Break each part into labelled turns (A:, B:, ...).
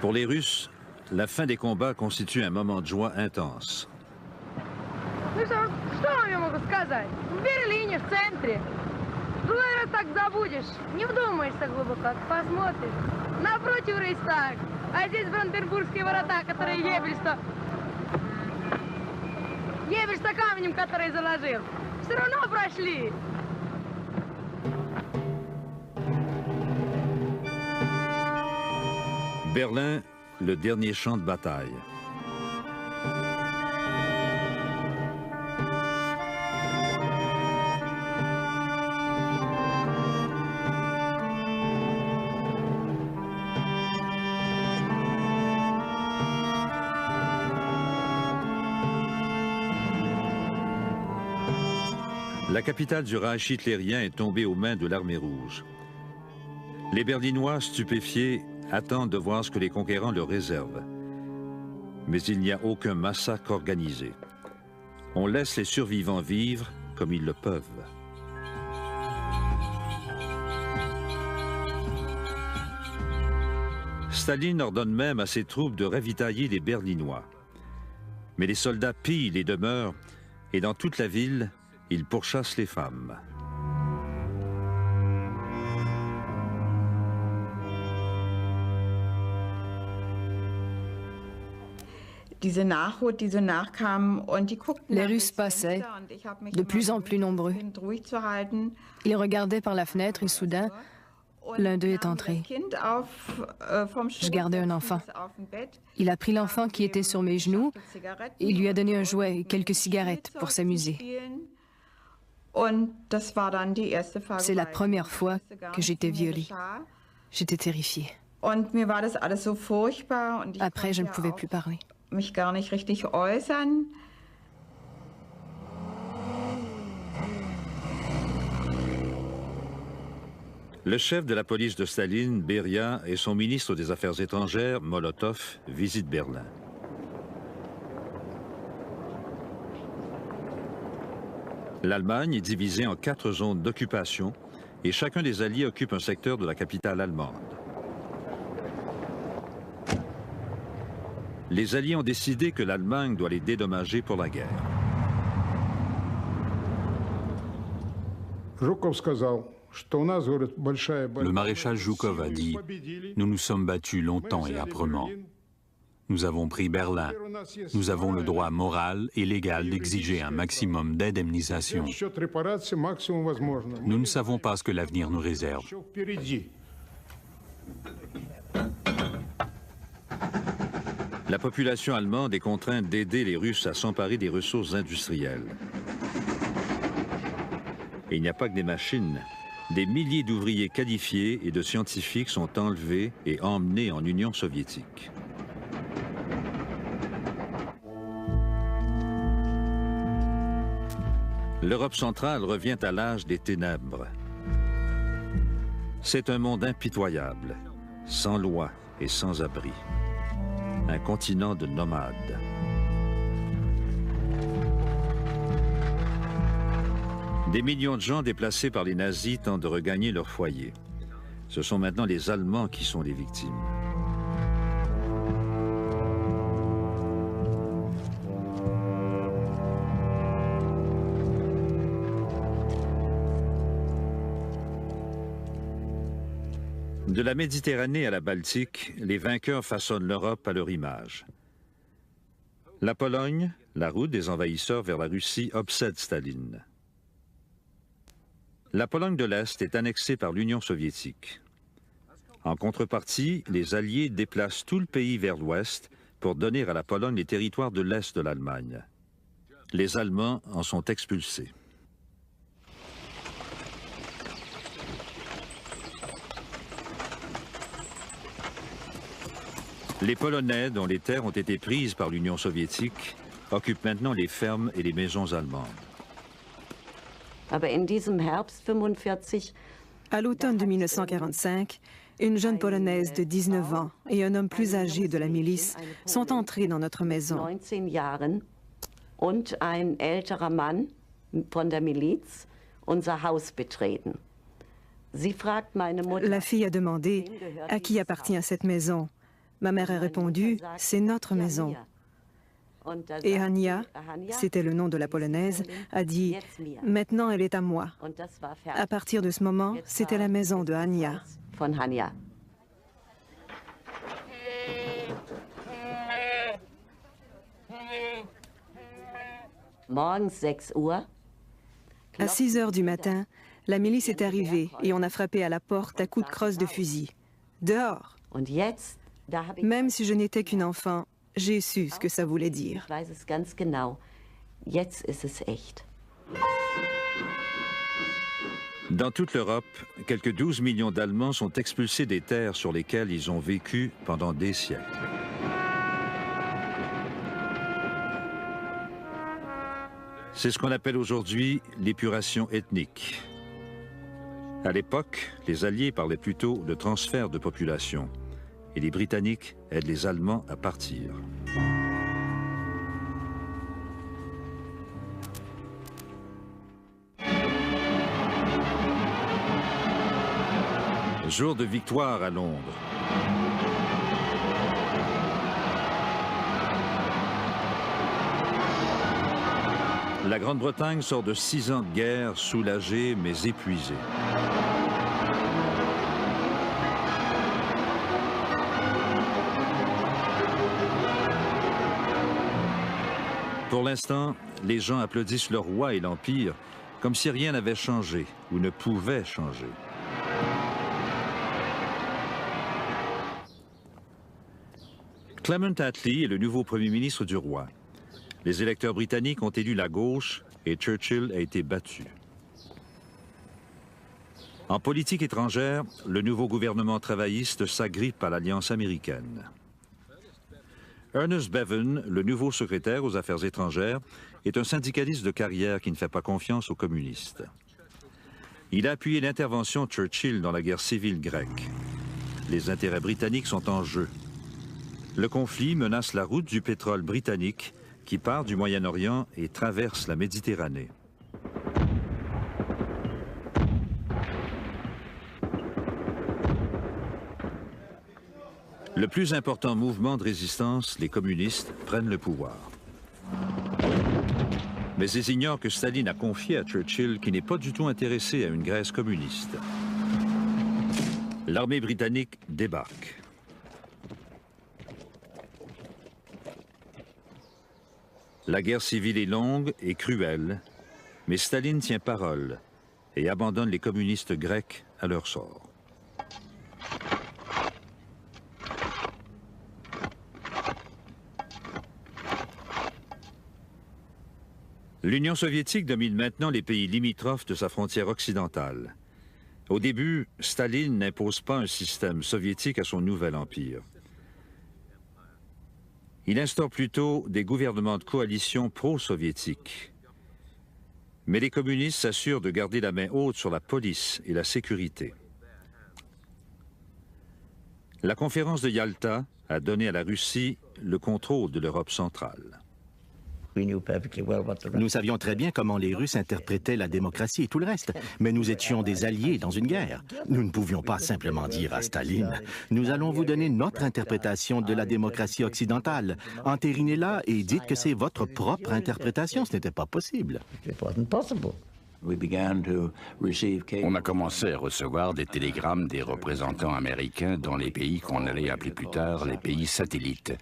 A: Pour les Russes, la fin des combats constitue un moment de joie intense.
B: Ну что вам я могу сказать? В Берлине, в центре. Другой раз так забудешь, не вдумаешься глубоко, посмотришь. Напротив Рейхстаг, а здесь Бранденбургские ворота, которые Геббельс-то камнем, который заложил. Все равно прошли.
A: Berlin, le dernier champ de bataille. La capitale du Reich hitlérien est tombée aux mains de l'armée rouge. Les Berlinois, stupéfiés, attendent de voir ce que les conquérants leur réservent. Mais il n'y a aucun massacre organisé. On laisse les survivants vivre comme ils le peuvent. Staline ordonne même à ses troupes de ravitailler les Berlinois. Mais les soldats pillent les demeures et dans toute la ville, ils pourchassent les femmes.
C: Les Russes passaient, de plus en plus nombreux. Ils regardaient par la fenêtre et soudain, l'un d'eux est entré. Je gardais un enfant. Il a pris l'enfant qui était sur mes genoux et lui a donné un jouet et quelques cigarettes pour s'amuser. C'est la première fois que j'étais violée. J'étais terrifiée. Après, je ne pouvais plus parler.
D: Mich gar nicht richtig äußern.
A: Le chef de la police de Staline, Beria, et son ministre des Affaires étrangères, Molotov, visitent Berlin. L'Allemagne est divisée en 4 zones d'occupation et chacun des alliés occupe un secteur de la capitale allemande. Les Alliés ont décidé que l'Allemagne doit les dédommager pour la guerre.
E: Le maréchal Zhukov a dit « Nous nous sommes battus longtemps et âprement. Nous avons pris Berlin. Nous avons le droit moral et légal d'exiger un maximum d'indemnisation. Nous ne savons pas ce que l'avenir nous réserve. »
A: La population allemande est contrainte d'aider les Russes à s'emparer des ressources industrielles. Et il n'y a pas que des machines. Des milliers d'ouvriers qualifiés et de scientifiques sont enlevés et emmenés en Union soviétique. L'Europe centrale revient à l'âge des ténèbres. C'est un monde impitoyable, sans loi et sans abri. Un continent de nomades. Des millions de gens déplacés par les nazis tentent de regagner leur foyer. Ce sont maintenant les Allemands qui sont les victimes. De la Méditerranée à la Baltique, les vainqueurs façonnent l'Europe à leur image. La Pologne, la route des envahisseurs vers la Russie, obsède Staline. La Pologne de l'Est est annexée par l'Union soviétique. En contrepartie, les Alliés déplacent tout le pays vers l'Ouest pour donner à la Pologne les territoires de l'Est de l'Allemagne. Les Allemands en sont expulsés. Les Polonais, dont les terres ont été prises par l'Union soviétique, occupent maintenant les fermes et les maisons allemandes.
F: À l'automne de 1945, une jeune Polonaise de 19 ans et un homme plus âgé de la milice sont entrés dans notre maison. La fille a demandé « À qui appartient cette maison ?» Ma mère a répondu, c'est notre maison. Et Hania, c'était le nom de la Polonaise, a dit, maintenant elle est à moi. À partir de ce moment, c'était la maison de Hania. À 6 heures du matin, la milice est arrivée et on a frappé à la porte à coups de crosse de fusil. Dehors! Même si je n'étais qu'une enfant, j'ai su ce que ça voulait dire.
A: Dans toute l'Europe, quelques 12 millions d'Allemands sont expulsés des terres sur lesquelles ils ont vécu pendant des siècles. C'est ce qu'on appelle aujourd'hui l'épuration ethnique. À l'époque, les Alliés parlaient plutôt de transfert de population et les Britanniques aident les Allemands à partir. Jour de victoire à Londres. La Grande-Bretagne sort de 6 ans de guerre, soulagée mais épuisée. Pour l'instant, les gens applaudissent le roi et l'Empire comme si rien n'avait changé ou ne pouvait changer. Clement Attlee est le nouveau premier ministre du roi. Les électeurs britanniques ont élu la gauche et Churchill a été battu. En politique étrangère, le nouveau gouvernement travailliste s'agrippe à l'Alliance américaine. Ernest Bevin, le nouveau secrétaire aux Affaires étrangères, est un syndicaliste de carrière qui ne fait pas confiance aux communistes. Il a appuyé l'intervention de Churchill dans la guerre civile grecque. Les intérêts britanniques sont en jeu. Le conflit menace la route du pétrole britannique qui part du Moyen-Orient et traverse la Méditerranée. Le plus important mouvement de résistance, les communistes, prennent le pouvoir. Mais ils ignorent que Staline a confié à Churchill qu'il n'est pas du tout intéressé à une Grèce communiste. L'armée britannique débarque. La guerre civile est longue et cruelle, mais Staline tient parole et abandonne les communistes grecs à leur sort. L'Union soviétique domine maintenant les pays limitrophes de sa frontière occidentale. Au début, Staline n'impose pas un système soviétique à son nouvel empire. Il instaure plutôt des gouvernements de coalition pro-soviétiques. Mais les communistes s'assurent de garder la main haute sur la police et la sécurité. La conférence de Yalta a donné à la Russie le contrôle de l'Europe centrale.
G: Nous savions très bien comment les Russes interprétaient la démocratie et tout le reste, mais nous étions des alliés dans une guerre. Nous ne pouvions pas simplement dire à Staline « Nous allons vous donner notre interprétation de la démocratie occidentale. Entérinez-la et dites que c'est votre propre interprétation. » Ce n'était pas possible.
H: On a commencé à recevoir des télégrammes des représentants américains dans les pays qu'on allait appeler plus tard les pays satellites,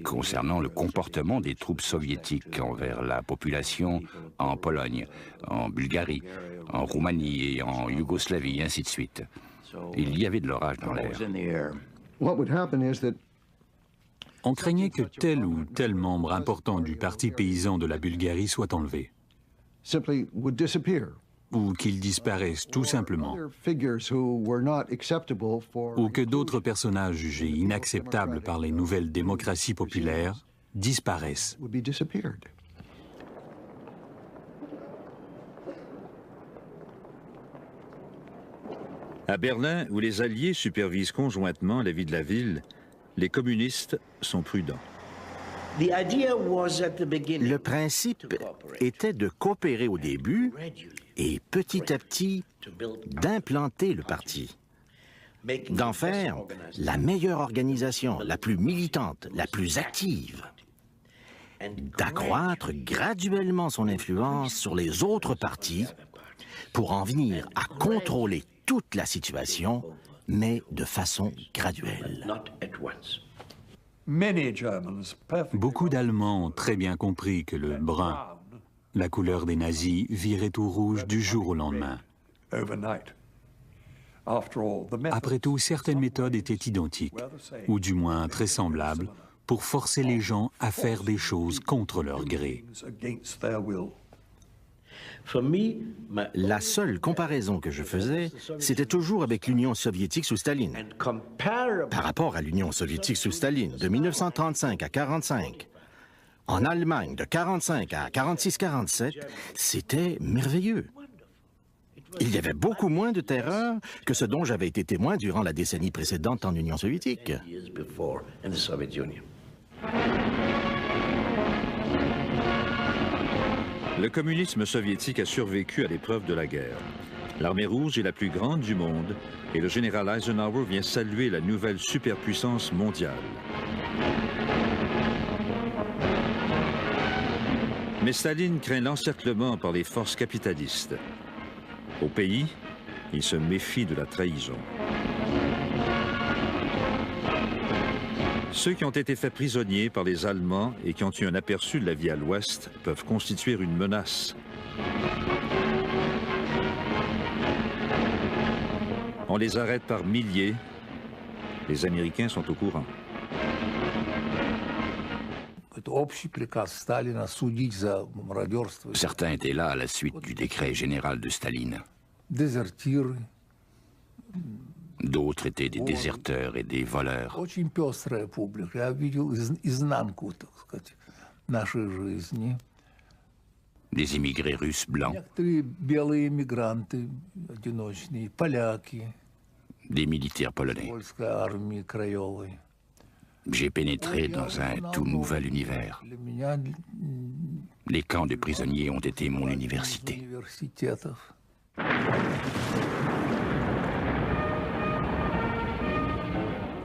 H: concernant le comportement des troupes soviétiques envers la population en Pologne, en Bulgarie, en Roumanie et en Yougoslavie, et ainsi de suite. Il y avait de l'orage dans l'air.
E: On craignait que tel ou tel membre important du parti paysan de la Bulgarie soit enlevé. Ou qu'ils disparaissent tout simplement, ou que d'autres personnages jugés inacceptables par les nouvelles démocraties populaires disparaissent.
A: À Berlin, où les Alliés supervisent conjointement la vie de la ville, les communistes sont prudents.
G: Le principe était de coopérer au début et petit à petit d'implanter le parti. d'en faire la meilleure organisation, la plus militante, la plus active, d'accroître graduellement son influence sur les autres partis pour en venir à contrôler toute la situation, mais de façon graduelle.
E: Beaucoup d'Allemands ont très bien compris que le brun, la couleur des nazis, virait au rouge du jour au lendemain. Après tout, certaines méthodes étaient identiques, ou du moins très semblables, pour forcer les gens à faire des choses contre leur gré.
G: La seule comparaison que je faisais, c'était toujours avec l'Union soviétique sous Staline. Par rapport à l'Union soviétique sous Staline, de 1935 à 1945, en Allemagne, de 1945 à 1946-1947, c'était merveilleux. Il y avait beaucoup moins de terreur que ce dont j'avais été témoin durant la décennie précédente en Union soviétique.
A: Le communisme soviétique a survécu à l'épreuve de la guerre. L'Armée rouge est la plus grande du monde et le général Eisenhower vient saluer la nouvelle superpuissance mondiale. Mais Staline craint l'encerclement par les forces capitalistes. Au pays, il se méfie de la trahison. Ceux qui ont été faits prisonniers par les Allemands et qui ont eu un aperçu de la vie à l'Ouest peuvent constituer une menace. On les arrête par milliers. Les Américains sont au courant.
H: Certains étaient là à la suite du décret général de Staline. D'autres étaient des déserteurs et des voleurs. Des immigrés russes blancs. Des militaires polonais. J'ai pénétré dans un tout nouvel univers. Les camps de prisonniers ont été mon université.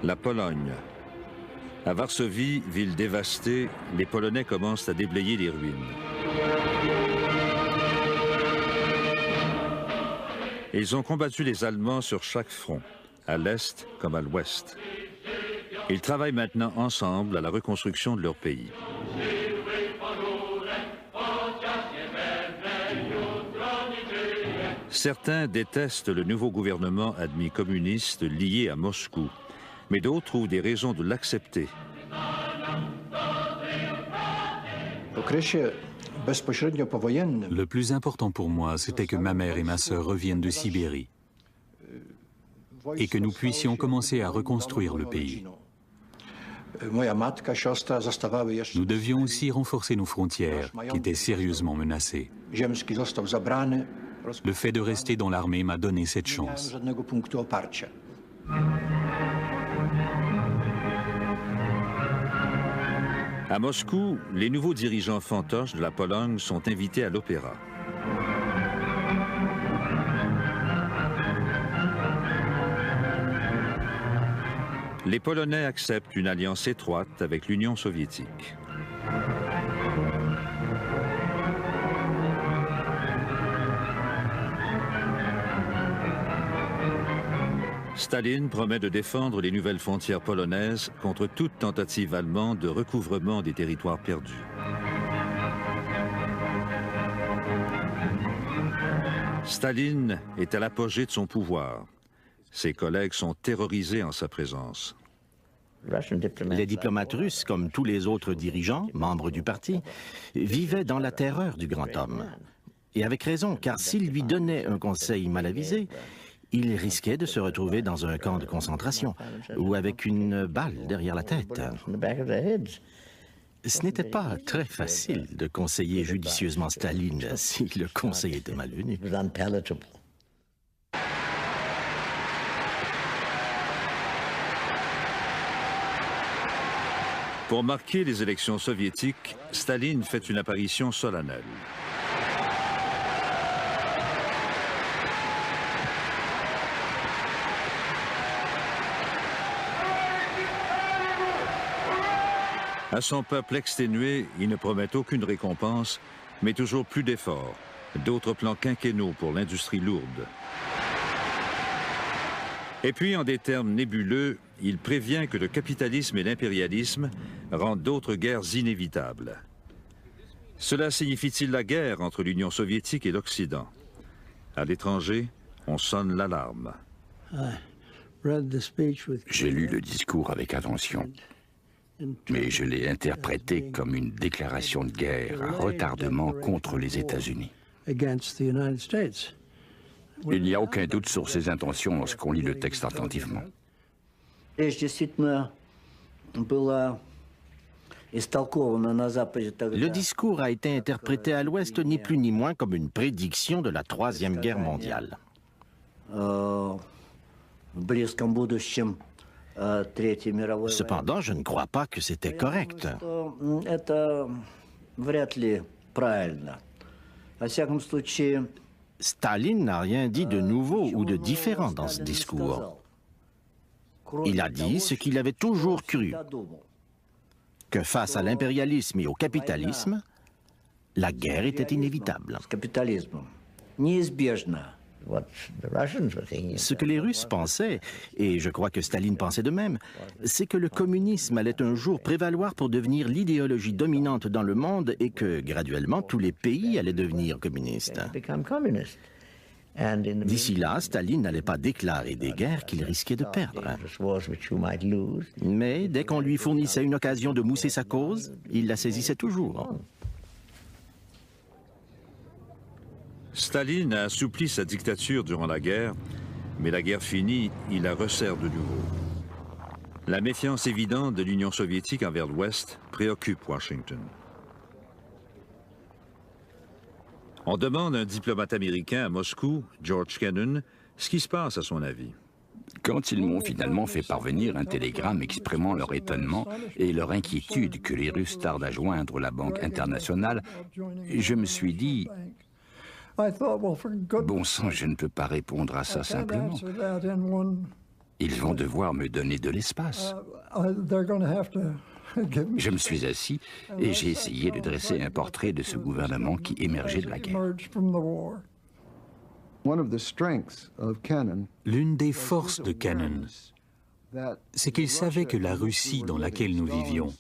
A: La Pologne. À Varsovie, ville dévastée, les Polonais commencent à déblayer les ruines. Ils ont combattu les Allemands sur chaque front, à l'Est comme à l'Ouest. Ils travaillent maintenant ensemble à la reconstruction de leur pays. Certains détestent le nouveau gouvernement admis communiste lié à Moscou, mais d'autres trouvent des raisons de l'accepter.
E: Le plus important pour moi, c'était que ma mère et ma sœur reviennent de Sibérie et que nous puissions commencer à reconstruire le pays. Nous devions aussi renforcer nos frontières, qui étaient sérieusement menacées. Le fait de rester dans l'armée m'a donné cette chance.
A: À Moscou, les nouveaux dirigeants fantoches de la Pologne sont invités à l'opéra. Les Polonais acceptent une alliance étroite avec l'Union soviétique. Staline promet de défendre les nouvelles frontières polonaises contre toute tentative allemande de recouvrement des territoires perdus. Staline est à l'apogée de son pouvoir. Ses collègues sont terrorisés en sa présence.
G: Les diplomates russes, comme tous les autres dirigeants, membres du parti, vivaient dans la terreur du grand homme. Et avec raison, car s'il lui donnait un conseil mal avisé, il risquait de se retrouver dans un camp de concentration ou avec une balle derrière la tête. Ce n'était pas très facile de conseiller judicieusement Staline si le conseil était malvenu.
A: Pour marquer les élections soviétiques, Staline fait une apparition solennelle. À son peuple exténué, il ne promet aucune récompense, mais toujours plus d'efforts, d'autres plans quinquennaux pour l'industrie lourde. Et puis, en des termes nébuleux, il prévient que le capitalisme et l'impérialisme rendent d'autres guerres inévitables. Cela signifie-t-il la guerre entre l'Union soviétique et l'Occident? À l'étranger, on sonne l'alarme.
H: J'ai lu le discours avec attention, mais je l'ai interprété comme une déclaration de guerre à retardement contre les États-Unis. Il n'y a aucun doute sur ses intentions lorsqu'on lit le texte attentivement.
G: Le discours a été interprété à l'Ouest ni plus ni moins comme une prédiction de la Troisième Guerre mondiale. Cependant, je ne crois pas que c'était correct. Staline n'a rien dit de nouveau ou de différent dans ce discours. Il a dit ce qu'il avait toujours cru, que face à l'impérialisme et au capitalisme, la guerre était inévitable. Ce que les Russes pensaient, et je crois que Staline pensait de même, c'est que le communisme allait un jour prévaloir pour devenir l'idéologie dominante dans le monde et que, graduellement, tous les pays allaient devenir communistes. D'ici là, Staline n'allait pas déclarer des guerres qu'il risquait de perdre. Mais dès qu'on lui fournissait une occasion de mousser sa cause, il la saisissait toujours.
A: Staline a assoupli sa dictature durant la guerre, mais la guerre finie, il la resserre de nouveau. La méfiance évidente de l'Union soviétique envers l'Ouest préoccupe Washington. On demande à un diplomate américain à Moscou, George Kennan, ce qui se passe à son avis.
H: Quand ils m'ont finalement fait parvenir un télégramme exprimant leur étonnement et leur inquiétude que les Russes tardent à joindre la Banque internationale, je me suis dit, bon sang, je ne peux pas répondre à ça simplement. Ils vont devoir me donner de l'espace. Je me suis assis et j'ai essayé de dresser un portrait de ce gouvernement qui émergeait de la guerre.
E: L'une des forces de Kennan, c'est qu'il savait que la Russie dans laquelle nous vivions,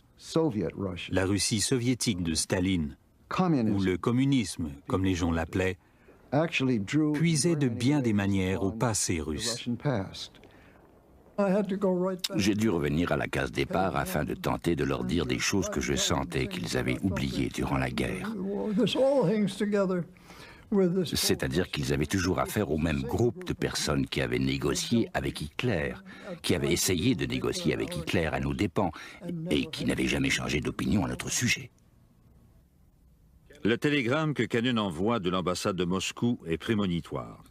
E: la Russie soviétique de Staline, ou le communisme, comme les gens l'appelaient, puisait de bien des manières au passé russe.
H: J'ai dû revenir à la case départ afin de tenter de leur dire des choses que je sentais qu'ils avaient oubliées durant la guerre. C'est-à-dire qu'ils avaient toujours affaire au même groupe de personnes qui avaient négocié avec Hitler, qui avaient essayé de négocier avec Hitler à nos dépens et qui n'avaient jamais changé d'opinion à notre sujet.
A: Le télégramme que Kennan envoie de l'ambassade de Moscou est prémonitoire.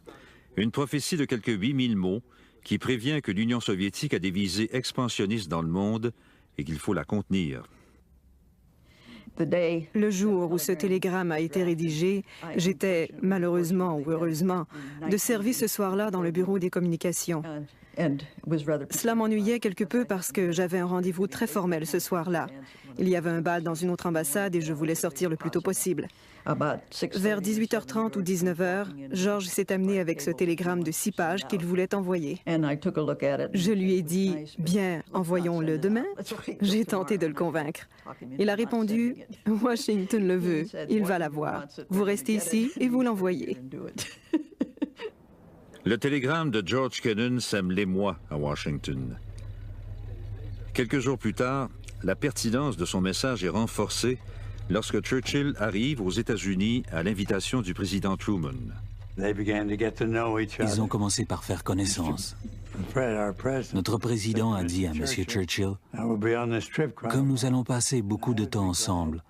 A: Une prophétie de quelques 8000 mots qui prévient que l'Union soviétique a des visées expansionnistes dans le monde et qu'il faut la contenir.
F: Le jour où ce télégramme a été rédigé, j'étais, malheureusement ou heureusement, de service ce soir-là dans le bureau des communications. Cela m'ennuyait quelque peu parce que j'avais un rendez-vous très formel ce soir-là. Il y avait un bal dans une autre ambassade et je voulais sortir le plus tôt possible. Vers 18h30 ou 19h, Georges s'est amené avec ce télégramme de 6 pages qu'il voulait envoyer. Je lui ai dit « Bien, envoyons-le demain ». J'ai tenté de le convaincre. Il a répondu « Washington le veut, il va l'avoir. Vous restez ici et vous l'envoyez ».
A: Le télégramme de George Kennan sème l'émoi à Washington. Quelques jours plus tard, la pertinence de son message est renforcée lorsque Churchill arrive aux États-Unis à l'invitation du président Truman.
E: Ils ont commencé par faire connaissance. Notre président a dit à M. Churchill, « Comme nous allons passer beaucoup de temps ensemble,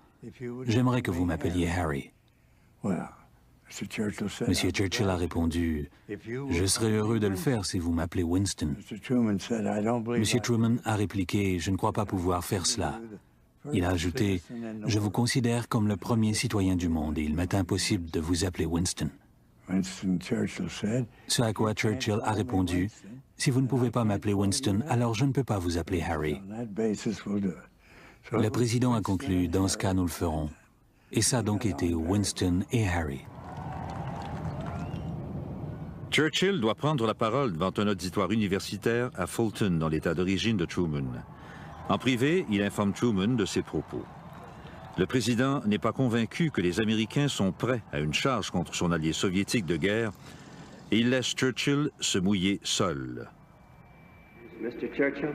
E: j'aimerais que vous m'appeliez Harry. » M. Churchill a répondu, « Je serais heureux de le faire si vous m'appelez Winston. » M. Truman a répliqué, « Je ne crois pas pouvoir faire cela. » Il a ajouté, « Je vous considère comme le premier citoyen du monde et il m'est impossible de vous appeler Winston. » Ce à quoi Churchill a répondu, « Si vous ne pouvez pas m'appeler Winston, alors je ne peux pas vous appeler Harry. » Le président a conclu, dans ce cas, nous le ferons. Et ça a donc été Winston et Harry.
A: Churchill doit prendre la parole devant un auditoire universitaire à Fulton, dans l'état d'origine de Truman. En privé, il informe Truman de ses propos. Le président n'est pas convaincu que les Américains sont prêts à une charge contre son allié soviétique de guerre et il laisse Churchill se mouiller seul.
I: Mr. Churchill,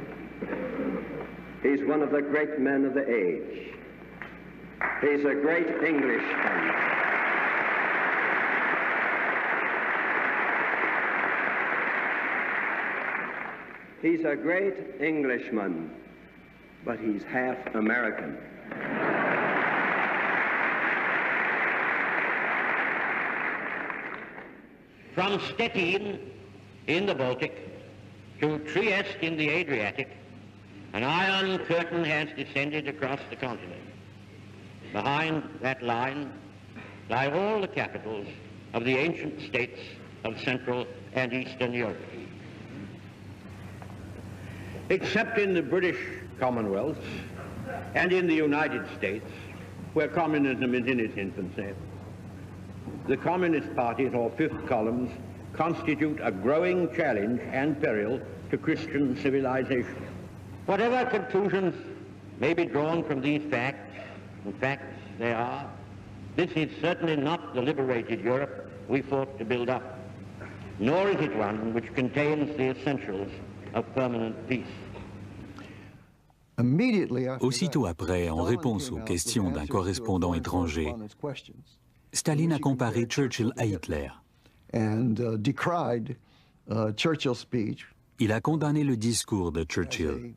I: he's one of the great men of the age. He's a great Englishman. He's a great Englishman, but he's half American.
J: From Stettin in the Baltic to Trieste in the Adriatic, an iron curtain has descended across the continent. Behind that line lie all the capitals of the ancient states of Central and Eastern Europe. Except in the British Commonwealth and in the United States, where communism is in its infancy, the Communist parties, or fifth columns, constitute a growing challenge and peril to Christian civilization. Whatever conclusions may be drawn from these facts, in fact they are, this is certainly not the liberated Europe we fought to build up, nor is it one which contains the essentials of permanent peace.
E: Aussitôt après, en réponse aux questions d'un correspondant étranger, Staline a comparé Churchill à Hitler. Il a condamné le discours de Churchill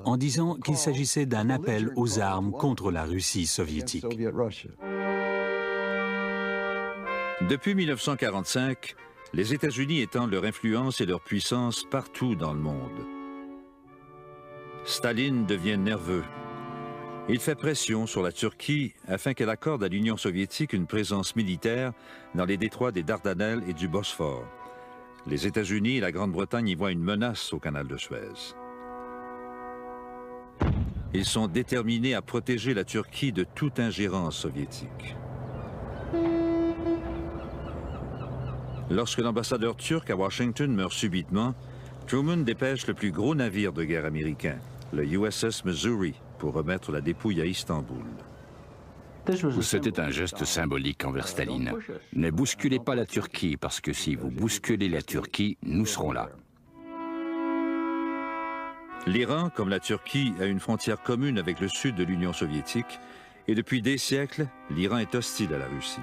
E: en disant qu'il s'agissait d'un appel aux armes contre la Russie soviétique.
A: Depuis 1945, les États-Unis étendent leur influence et leur puissance partout dans le monde. Staline devient nerveux. Il fait pression sur la Turquie afin qu'elle accorde à l'Union soviétique une présence militaire dans les détroits des Dardanelles et du Bosphore. Les États-Unis et la Grande-Bretagne y voient une menace au canal de Suez. Ils sont déterminés à protéger la Turquie de toute ingérence soviétique. Lorsque l'ambassadeur turc à Washington meurt subitement, Truman dépêche le plus gros navire de guerre américain, le USS Missouri, pour remettre la dépouille à Istanbul.
H: C'était un geste symbolique envers Staline. Ne bousculez pas la Turquie, parce que si vous bousculez la Turquie, nous serons là.
A: L'Iran, comme la Turquie, a une frontière commune avec le sud de l'Union soviétique, et depuis des siècles, l'Iran est hostile à la Russie.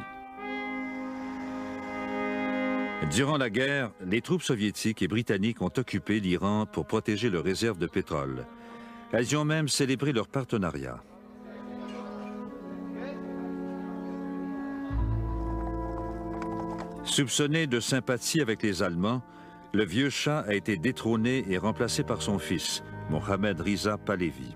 A: Durant la guerre, les troupes soviétiques et britanniques ont occupé l'Iran pour protéger leurs réserves de pétrole. Elles y ont même célébré leur partenariat. Soupçonné de sympathie avec les Allemands, le vieux Shah a été détrôné et remplacé par son fils, Mohammad Riza Pahlavi.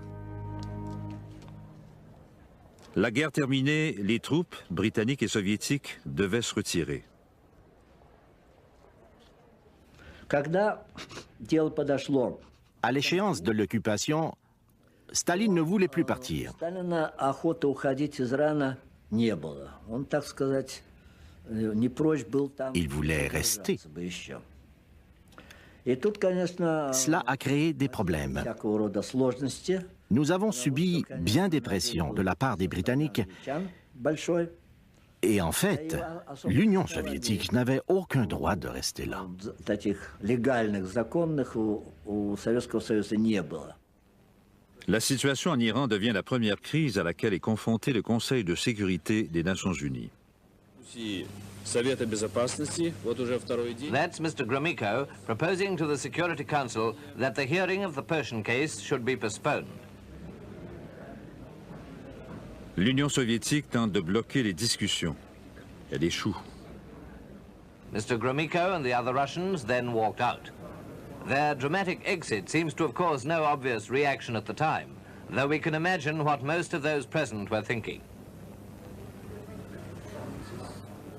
A: La guerre terminée, les troupes britanniques et soviétiques devaient se retirer.
G: À l'échéance de l'occupation, Staline ne voulait plus partir. Il voulait rester. Cela a créé des problèmes. Nous avons subi bien des pressions de la part des Britanniques. Et en fait, l'Union soviétique n'avait aucun droit de rester là.
A: La situation en Iran devient la première crise à laquelle est confronté le Conseil de sécurité des Nations unies.
K: That's Mr. Gromyko proposing to the Security Council that the hearing of the Persian case should be postponed.
A: L'Union soviétique tente de bloquer les discussions. Elle échoue.
K: Mr. Gromyko and the other Russians then walked out. Their dramatic exit seems to have caused no obvious reaction at the time, though we can imagine what most of those present were thinking.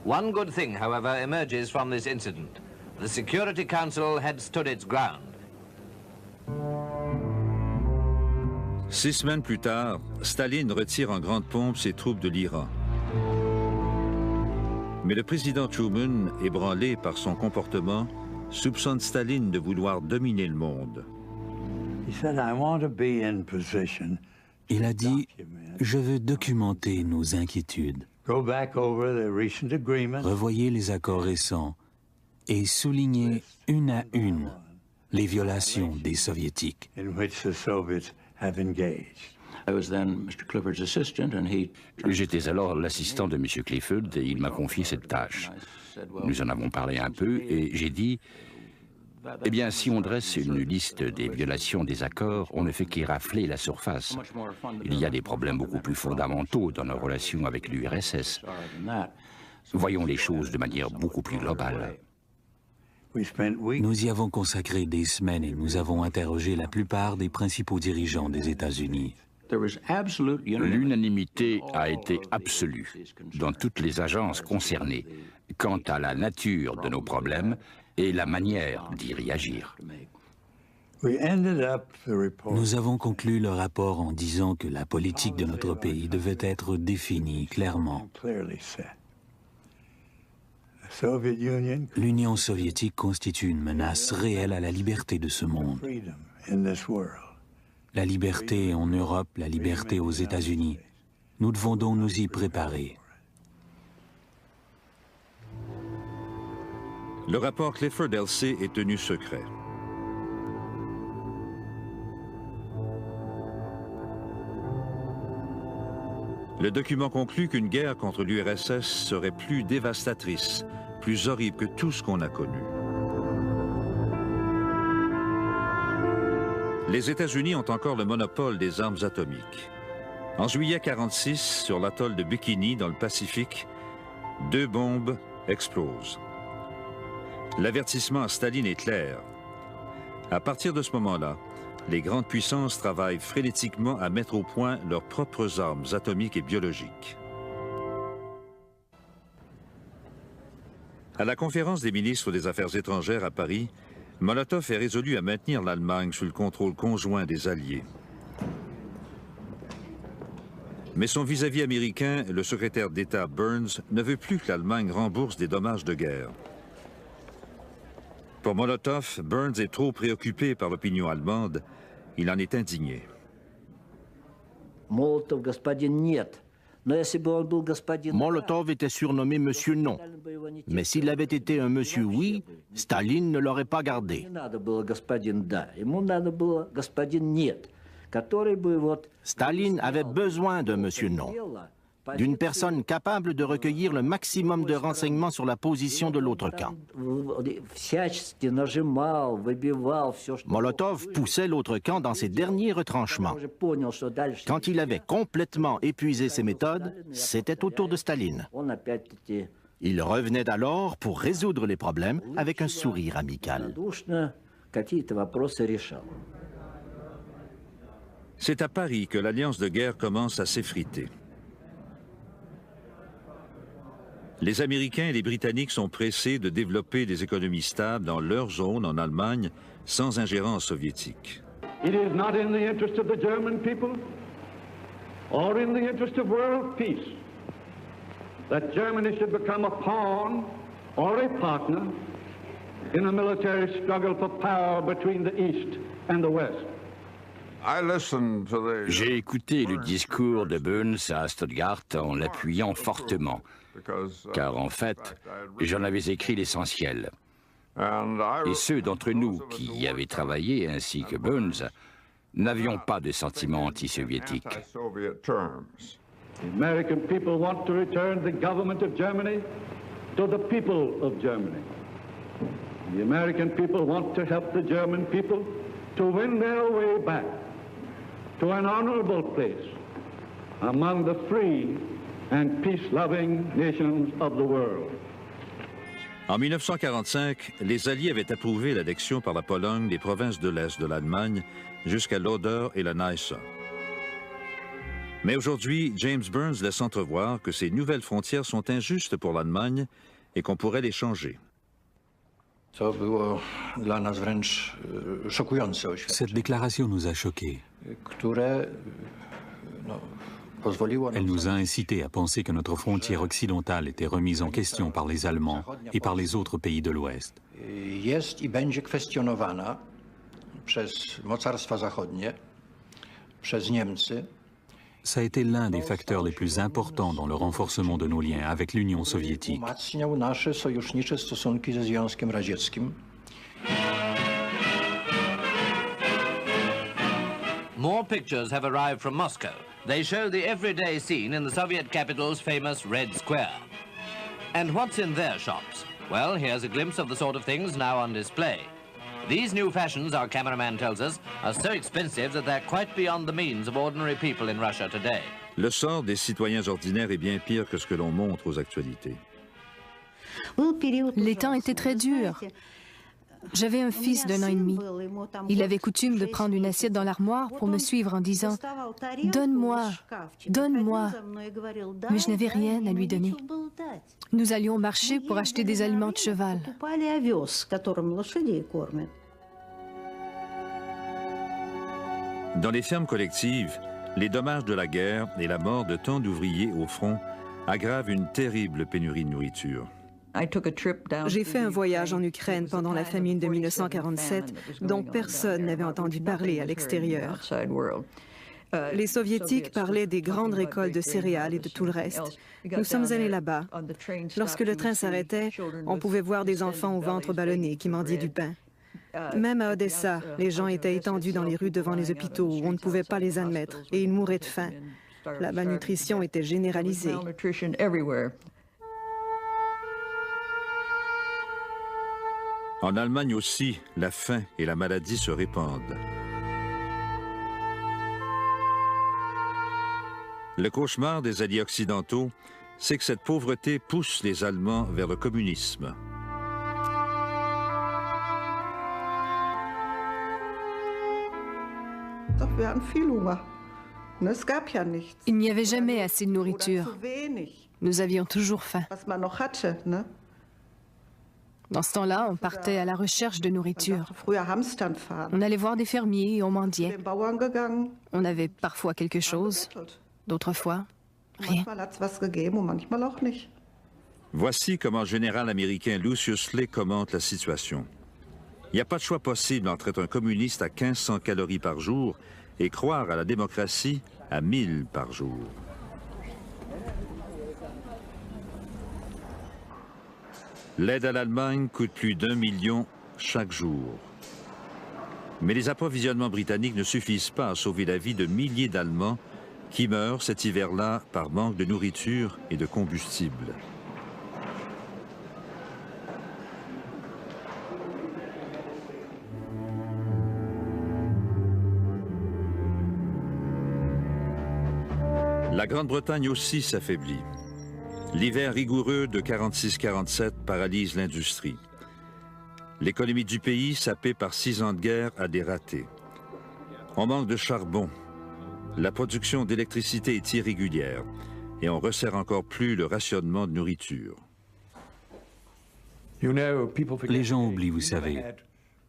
K: One good thing, however, emerges from this incident. The Security Council had stood its ground.
A: 6 semaines plus tard, Staline retire en grande pompe ses troupes de l'Iran. Mais le président Truman, ébranlé par son comportement, soupçonne Staline de vouloir dominer le monde.
E: Il a dit « Je veux documenter nos inquiétudes. Revoyez les accords récents et soulignez une à une les violations des Soviétiques. »
H: J'étais alors l'assistant de M. Clifford et il m'a confié cette tâche. Nous en avons parlé un peu et j'ai dit « Eh bien, si on dresse une liste des violations des accords, on ne fait qu'érafler la surface. Il y a des problèmes beaucoup plus fondamentaux dans nos relations avec l'URSS. Voyons les choses de manière beaucoup plus globale. »
E: Nous y avons consacré des semaines et nous avons interrogé la plupart des principaux dirigeants des États-Unis.
H: L'unanimité a été absolue dans toutes les agences concernées quant à la nature de nos problèmes et la manière d'y réagir.
E: Nous avons conclu le rapport en disant que la politique de notre pays devait être définie clairement. L'Union soviétique constitue une menace réelle à la liberté de ce monde. La liberté en Europe, la liberté aux États-Unis. Nous devons donc nous y préparer.
A: Le rapport Clifford-LC est tenu secret. Le document conclut qu'une guerre contre l'URSS serait plus dévastatrice, plus horrible que tout ce qu'on a connu. Les États-Unis ont encore le monopole des armes atomiques. En juillet 1946, sur l'atoll de Bikini, dans le Pacifique, 2 bombes explosent. L'avertissement à Staline est clair. À partir de ce moment-là, les grandes puissances travaillent frénétiquement à mettre au point leurs propres armes atomiques et biologiques. À la conférence des ministres des Affaires étrangères à Paris, Molotov est résolu à maintenir l'Allemagne sous le contrôle conjoint des Alliés. Mais son vis-à-vis américain, le secrétaire d'État Burns, ne veut plus que l'Allemagne rembourse des dommages de guerre. Pour Molotov, Burns est trop préoccupé par l'opinion allemande. Il en est indigné.
G: Molotov était surnommé Monsieur Non. Mais s'il avait été un Monsieur Oui, Staline ne l'aurait pas gardé. Staline avait besoin d'un Monsieur Non, d'une personne capable de recueillir le maximum de renseignements sur la position de l'autre camp. Molotov poussait l'autre camp dans ses derniers retranchements. Quand il avait complètement épuisé ses méthodes, c'était au tour de Staline. Il revenait alors pour résoudre les problèmes avec un sourire amical.
A: C'est à Paris que l'alliance de guerre commence à s'effriter. Les Américains et les Britanniques sont pressés de développer des économies stables dans leur zone en Allemagne sans ingérence soviétique.
J: It is not in the interest of the German people or in the interest of world peace that Germany should become a pawn or a partner in a military struggle for power between the East and the West.
H: J'ai écouté le discours de Burns à Stuttgart en l'appuyant fortement, car en fait, j'en avais écrit l'essentiel. Et ceux d'entre nous qui y avaient travaillé, ainsi que Burns, n'avions pas de sentiments anti-soviétiques.
J: The American people want to return the government of Germany to the people of Germany. The American people want to help the German people to win their way back to an honorable place among the free and peace-loving nations of the world.
A: En 1945, les Alliés avaient approuvé l'annexion par la Pologne des provinces de l'Est de l'Allemagne jusqu'à l'Oder et la Neisse. Mais aujourd'hui, James Burns laisse entrevoir que ces nouvelles frontières sont injustes pour l'Allemagne et qu'on pourrait les changer.
E: Cette déclaration nous a choqués. Elle nous a incités à penser que notre frontière occidentale était remise en question par les Allemands et par les autres pays de l'Ouest. Ça a été l'un des facteurs les plus importants dans le renforcement de nos liens avec l'Union soviétique.
K: More pictures have arrived from Moscow. They show the everyday scene in the Soviet capital's famous Red Square. And what's in their shops? Well, here's a glimpse of the sort of things now on display. These new fashions, our cameraman tells us, are so expensive that they're quite beyond the means of ordinary people in Russia today.
A: Le sort des citoyens ordinaires est bien pire que ce que l'on montre aux actualités.
C: Les temps étaient très durs. J'avais un fils d'1 an et demi. Il avait coutume de prendre une assiette dans l'armoire pour me suivre en disant « Donne-moi, donne-moi ». Mais je n'avais rien à lui donner. Nous allions marcher pour acheter des aliments de cheval.
A: Dans les fermes collectives, les dommages de la guerre et la mort de tant d'ouvriers au front aggravent une terrible pénurie de nourriture.
F: J'ai fait un voyage en Ukraine pendant la famine de 1947, dont personne n'avait entendu parler à l'extérieur. Les Soviétiques parlaient des grandes récoltes de céréales et de tout le reste. Nous sommes allés là-bas. Lorsque le train s'arrêtait, on pouvait voir des enfants au ventre ballonné qui mendiaient du pain. Même à Odessa, les gens étaient étendus dans les rues devant les hôpitaux où on ne pouvait pas les admettre et ils mouraient de faim. La malnutrition était généralisée.
A: En Allemagne aussi, la faim et la maladie se répandent. Le cauchemar des alliés occidentaux, c'est que cette pauvreté pousse les Allemands vers le communisme.
C: Il n'y avait jamais assez de nourriture. Nous avions toujours faim. Dans ce temps-là, on partait à la recherche de nourriture. On allait voir des fermiers et on mendiait. On avait parfois quelque chose, d'autres fois, rien.
A: Voici comment le général américain Lucius Lee commente la situation. Il n'y a pas de choix possible entre être un communiste à 1500 calories par jour et croire à la démocratie à 1000 par jour. L'aide à l'Allemagne coûte plus d'1 million chaque jour. Mais les approvisionnements britanniques ne suffisent pas à sauver la vie de milliers d'Allemands qui meurent cet hiver-là par manque de nourriture et de combustible. La Grande-Bretagne aussi s'affaiblit. L'hiver rigoureux de 46-47 paralyse l'industrie. L'économie du pays, sapée par 6 ans de guerre, a des ratés. On manque de charbon. La production d'électricité est irrégulière et on resserre encore plus le rationnement de nourriture.
E: Les gens oublient, vous savez.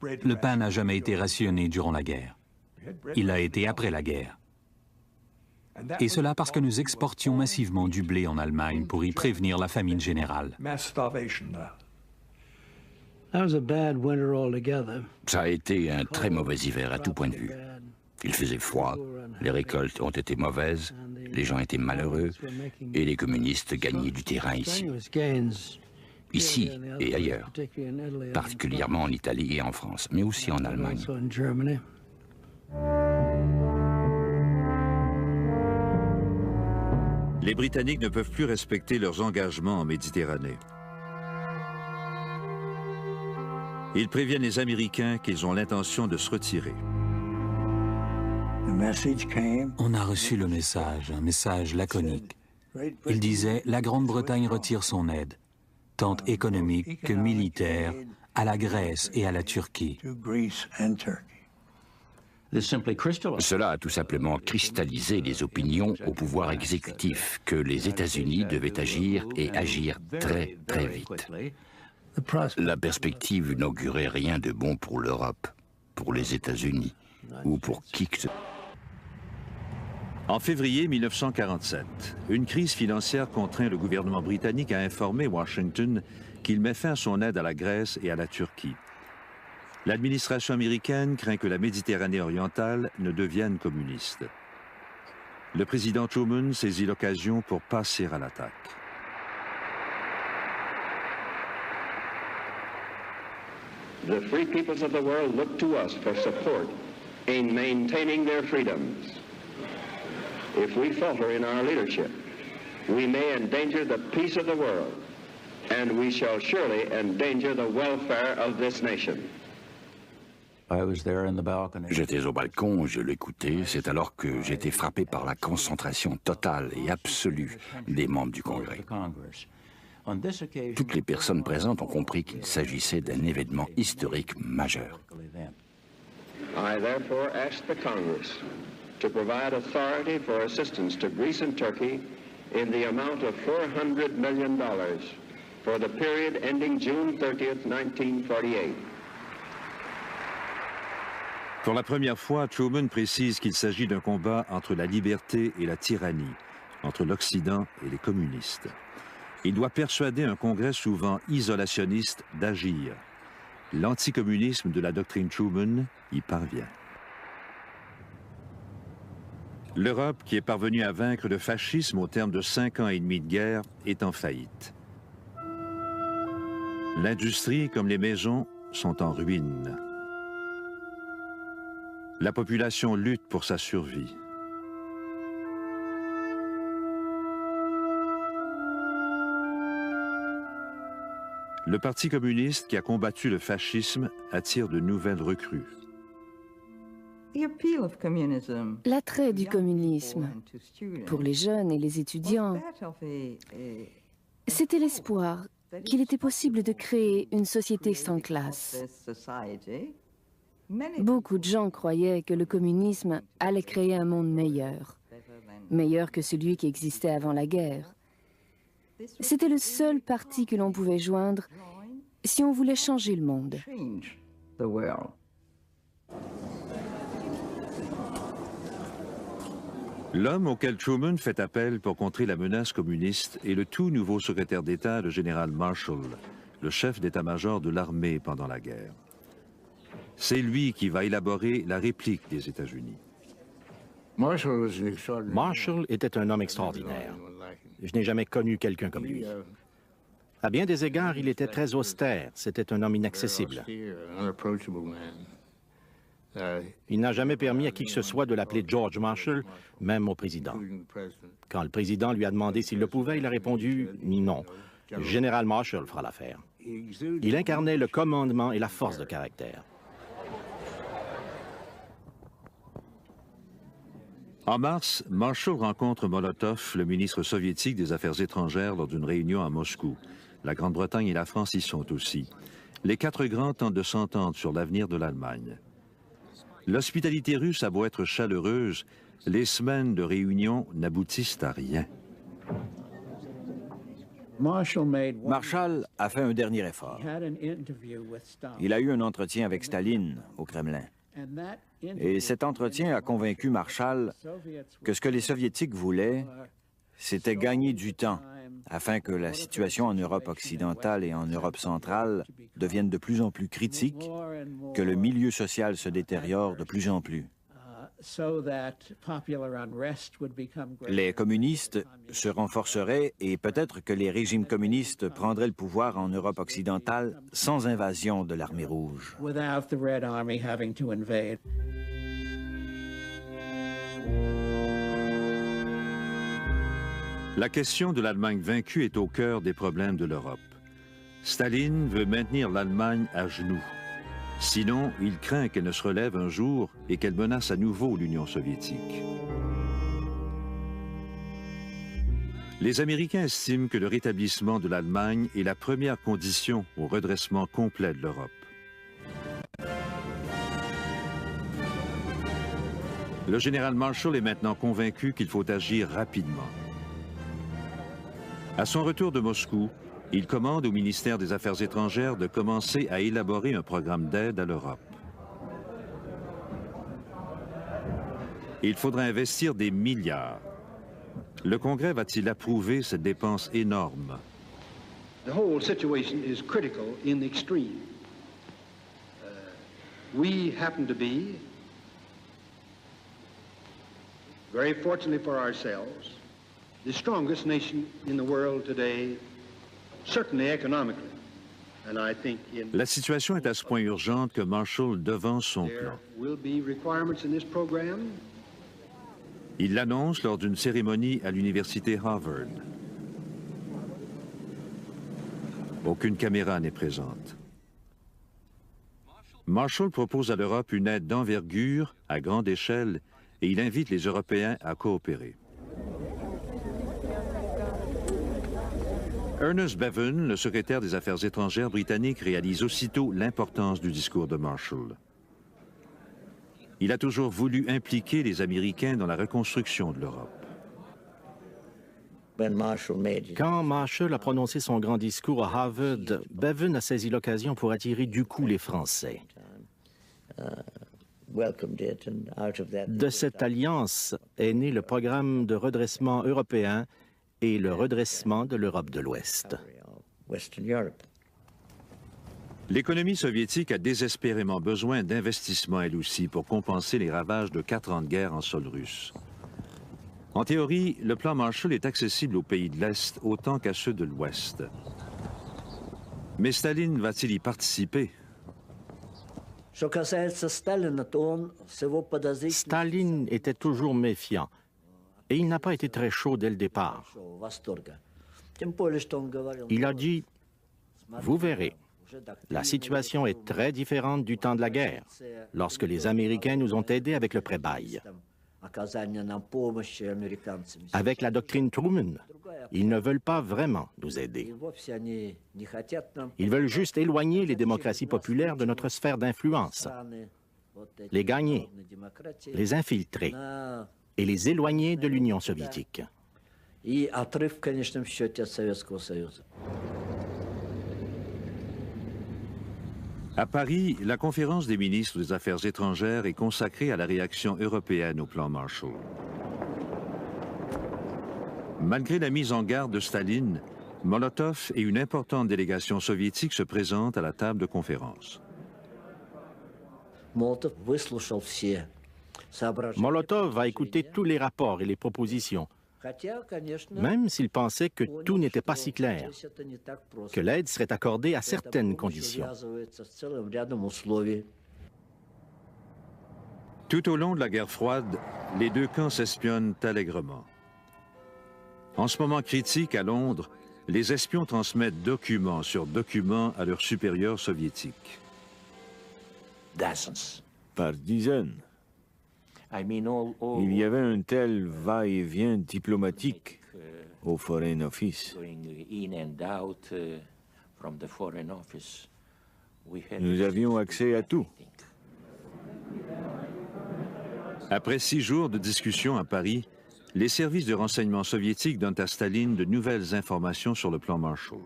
E: Le pain n'a jamais été rationné durant la guerre. Il a été après la guerre. Et cela parce que nous exportions massivement du blé en Allemagne pour y prévenir la famine générale.
H: Ça a été un très mauvais hiver à tout point de vue. Il faisait froid, les récoltes ont été mauvaises, les gens étaient malheureux et les communistes gagnaient du terrain ici. Ici et ailleurs, particulièrement en Italie et en France, mais aussi en Allemagne.
A: Les Britanniques ne peuvent plus respecter leurs engagements en Méditerranée. Ils préviennent les Américains qu'ils ont l'intention de se retirer.
E: On a reçu le message, un message laconique. Il disait « La Grande-Bretagne retire son aide, tant économique que militaire, à la Grèce et à la Turquie. »
H: Cela a tout simplement cristallisé les opinions au pouvoir exécutif que les États-Unis devaient agir et agir très, très vite. La perspective n'augurait rien de bon pour l'Europe, pour les États-Unis ou pour qui que ce soit.
A: En février 1947, une crise financière contraint le gouvernement britannique à informer Washington qu'il met fin à son aide à la Grèce et à la Turquie. L'administration américaine craint que la Méditerranée orientale ne devienne communiste. Le président Truman saisit l'occasion pour passer à l'attaque.
I: The free peoples of the world look to us for support in maintaining their freedoms. If we falter in our leadership, we may endanger the peace of the world, and we shall surely endanger the welfare of this nation.
H: J'étais au balcon, je l'écoutais, c'est alors que j'étais frappé par la concentration totale et absolue des membres du Congrès. Toutes les personnes présentes ont compris qu'il s'agissait d'un événement historique majeur.
I: I therefore ask the Congress to provide authority for assistance to Greece and Turkey in the amount of $400 million for the period ending June 30th, 1948.
A: Pour la première fois, Truman précise qu'il s'agit d'un combat entre la liberté et la tyrannie, entre l'Occident et les communistes. Il doit persuader un Congrès souvent isolationniste d'agir. L'anticommunisme de la doctrine Truman y parvient. L'Europe, qui est parvenue à vaincre le fascisme au terme de 5 ans et demi de guerre, est en faillite. L'industrie, comme les maisons, sont en ruine. La population lutte pour sa survie. Le Parti communiste, qui a combattu le fascisme, attire de nouvelles recrues.
L: L'attrait du communisme pour les jeunes et les étudiants, c'était l'espoir qu'il était possible de créer une société sans classe. Beaucoup de gens croyaient que le communisme allait créer un monde meilleur, meilleur que celui qui existait avant la guerre. C'était le seul parti que l'on pouvait joindre si on voulait changer le monde.
A: L'homme auquel Truman fait appel pour contrer la menace communiste est le tout nouveau secrétaire d'État, le général Marshall, le chef d'état-major de l'armée pendant la guerre. C'est lui qui va élaborer la réplique des États-Unis.
G: Marshall était un homme extraordinaire. Je n'ai jamais connu quelqu'un comme lui. À bien des égards, il était très austère. C'était un homme inaccessible. Il n'a jamais permis à qui que ce soit de l'appeler George Marshall, même au président. Quand le président lui a demandé s'il le pouvait, il a répondu « non, Général Marshall fera l'affaire ». Il incarnait le commandement et la force de caractère.
A: En mars, Marshall rencontre Molotov, le ministre soviétique des Affaires étrangères, lors d'une réunion à Moscou. La Grande-Bretagne et la France y sont aussi. Les 4 grands tentent de s'entendre sur l'avenir de l'Allemagne. L'hospitalité russe a beau être chaleureuse, les semaines de réunion n'aboutissent à rien.
M: Marshall a fait un dernier effort. Il a eu un entretien avec Staline au Kremlin. Et cet entretien a convaincu Marshall que ce que les Soviétiques voulaient, c'était gagner du temps afin que la situation en Europe occidentale et en Europe centrale devienne de plus en plus critique, que le milieu social se détériore de plus en plus. Les communistes se renforceraient et peut-être que les régimes communistes prendraient le pouvoir en Europe occidentale sans invasion de l'armée rouge.
A: La question de l'Allemagne vaincue est au cœur des problèmes de l'Europe. Staline veut maintenir l'Allemagne à genoux. Sinon, il craint qu'elle ne se relève un jour et qu'elle menace à nouveau l'Union soviétique. Les Américains estiment que le rétablissement de l'Allemagne est la première condition au redressement complet de l'Europe. Le général Marshall est maintenant convaincu qu'il faut agir rapidement. À son retour de Moscou, il commande au ministère des Affaires étrangères de commencer à élaborer un programme d'aide à l'Europe. Et il faudra investir des milliards. Le Congrès va-t-il approuver cette dépense énorme?
N: The whole situation is critical in the extreme. We happen to be, very fortunately for ourselves, the strongest nation in the world today, certainly economically. And I think
A: La situation est à ce point urgente que Marshall devance son plan.
N: there will be requirements in this program.
A: Il l'annonce lors d'une cérémonie à l'université Harvard. Aucune caméra n'est présente. Marshall propose à l'Europe une aide d'envergure, à grande échelle, et il invite les Européens à coopérer. Ernest Bevin, le secrétaire des Affaires étrangères britannique, réalise aussitôt l'importance du discours de Marshall. Il a toujours voulu impliquer les Américains dans la reconstruction de l'Europe.
G: Quand Marshall a prononcé son grand discours à Harvard, Bevin a saisi l'occasion pour attirer du coup les Français. De cette alliance est né le programme de redressement européen et le redressement de l'Europe de l'Ouest.
A: L'économie soviétique a désespérément besoin d'investissements elle aussi pour compenser les ravages de 4 ans de guerre en sol russe. En théorie, le plan Marshall est accessible aux pays de l'Est autant qu'à ceux de l'Ouest. Mais Staline va-t-il y participer?
G: Staline était toujours méfiant et il n'a pas été très chaud dès le départ. Il a dit « Vous verrez, la situation est très différente du temps de la guerre, lorsque les Américains nous ont aidés avec le prêt-bail. Avec la doctrine Truman, ils ne veulent pas vraiment nous aider. Ils veulent juste éloigner les démocraties populaires de notre sphère d'influence, les gagner, les infiltrer et les éloigner de l'Union soviétique.
A: À Paris, la conférence des ministres des Affaires étrangères est consacrée à la réaction européenne au plan Marshall. Malgré la mise en garde de Staline, Molotov et une importante délégation soviétique se présentent à la table de conférence.
G: Molotov a écouté tous les rapports et les propositions, même s'il pensait que tout n'était pas si clair, que l'aide serait accordée à certaines conditions.
A: Tout au long de la guerre froide, les deux camps s'espionnent allègrement. En ce moment critique à Londres, les espions transmettent documents sur documents à leurs supérieurs soviétiques.
O: Par dizaines. Il y avait un tel va-et-vient diplomatique au Foreign Office. Nous avions accès à tout.
A: Après 6 jours de discussion à Paris, les services de renseignement soviétiques donnent à Staline de nouvelles informations sur le plan Marshall.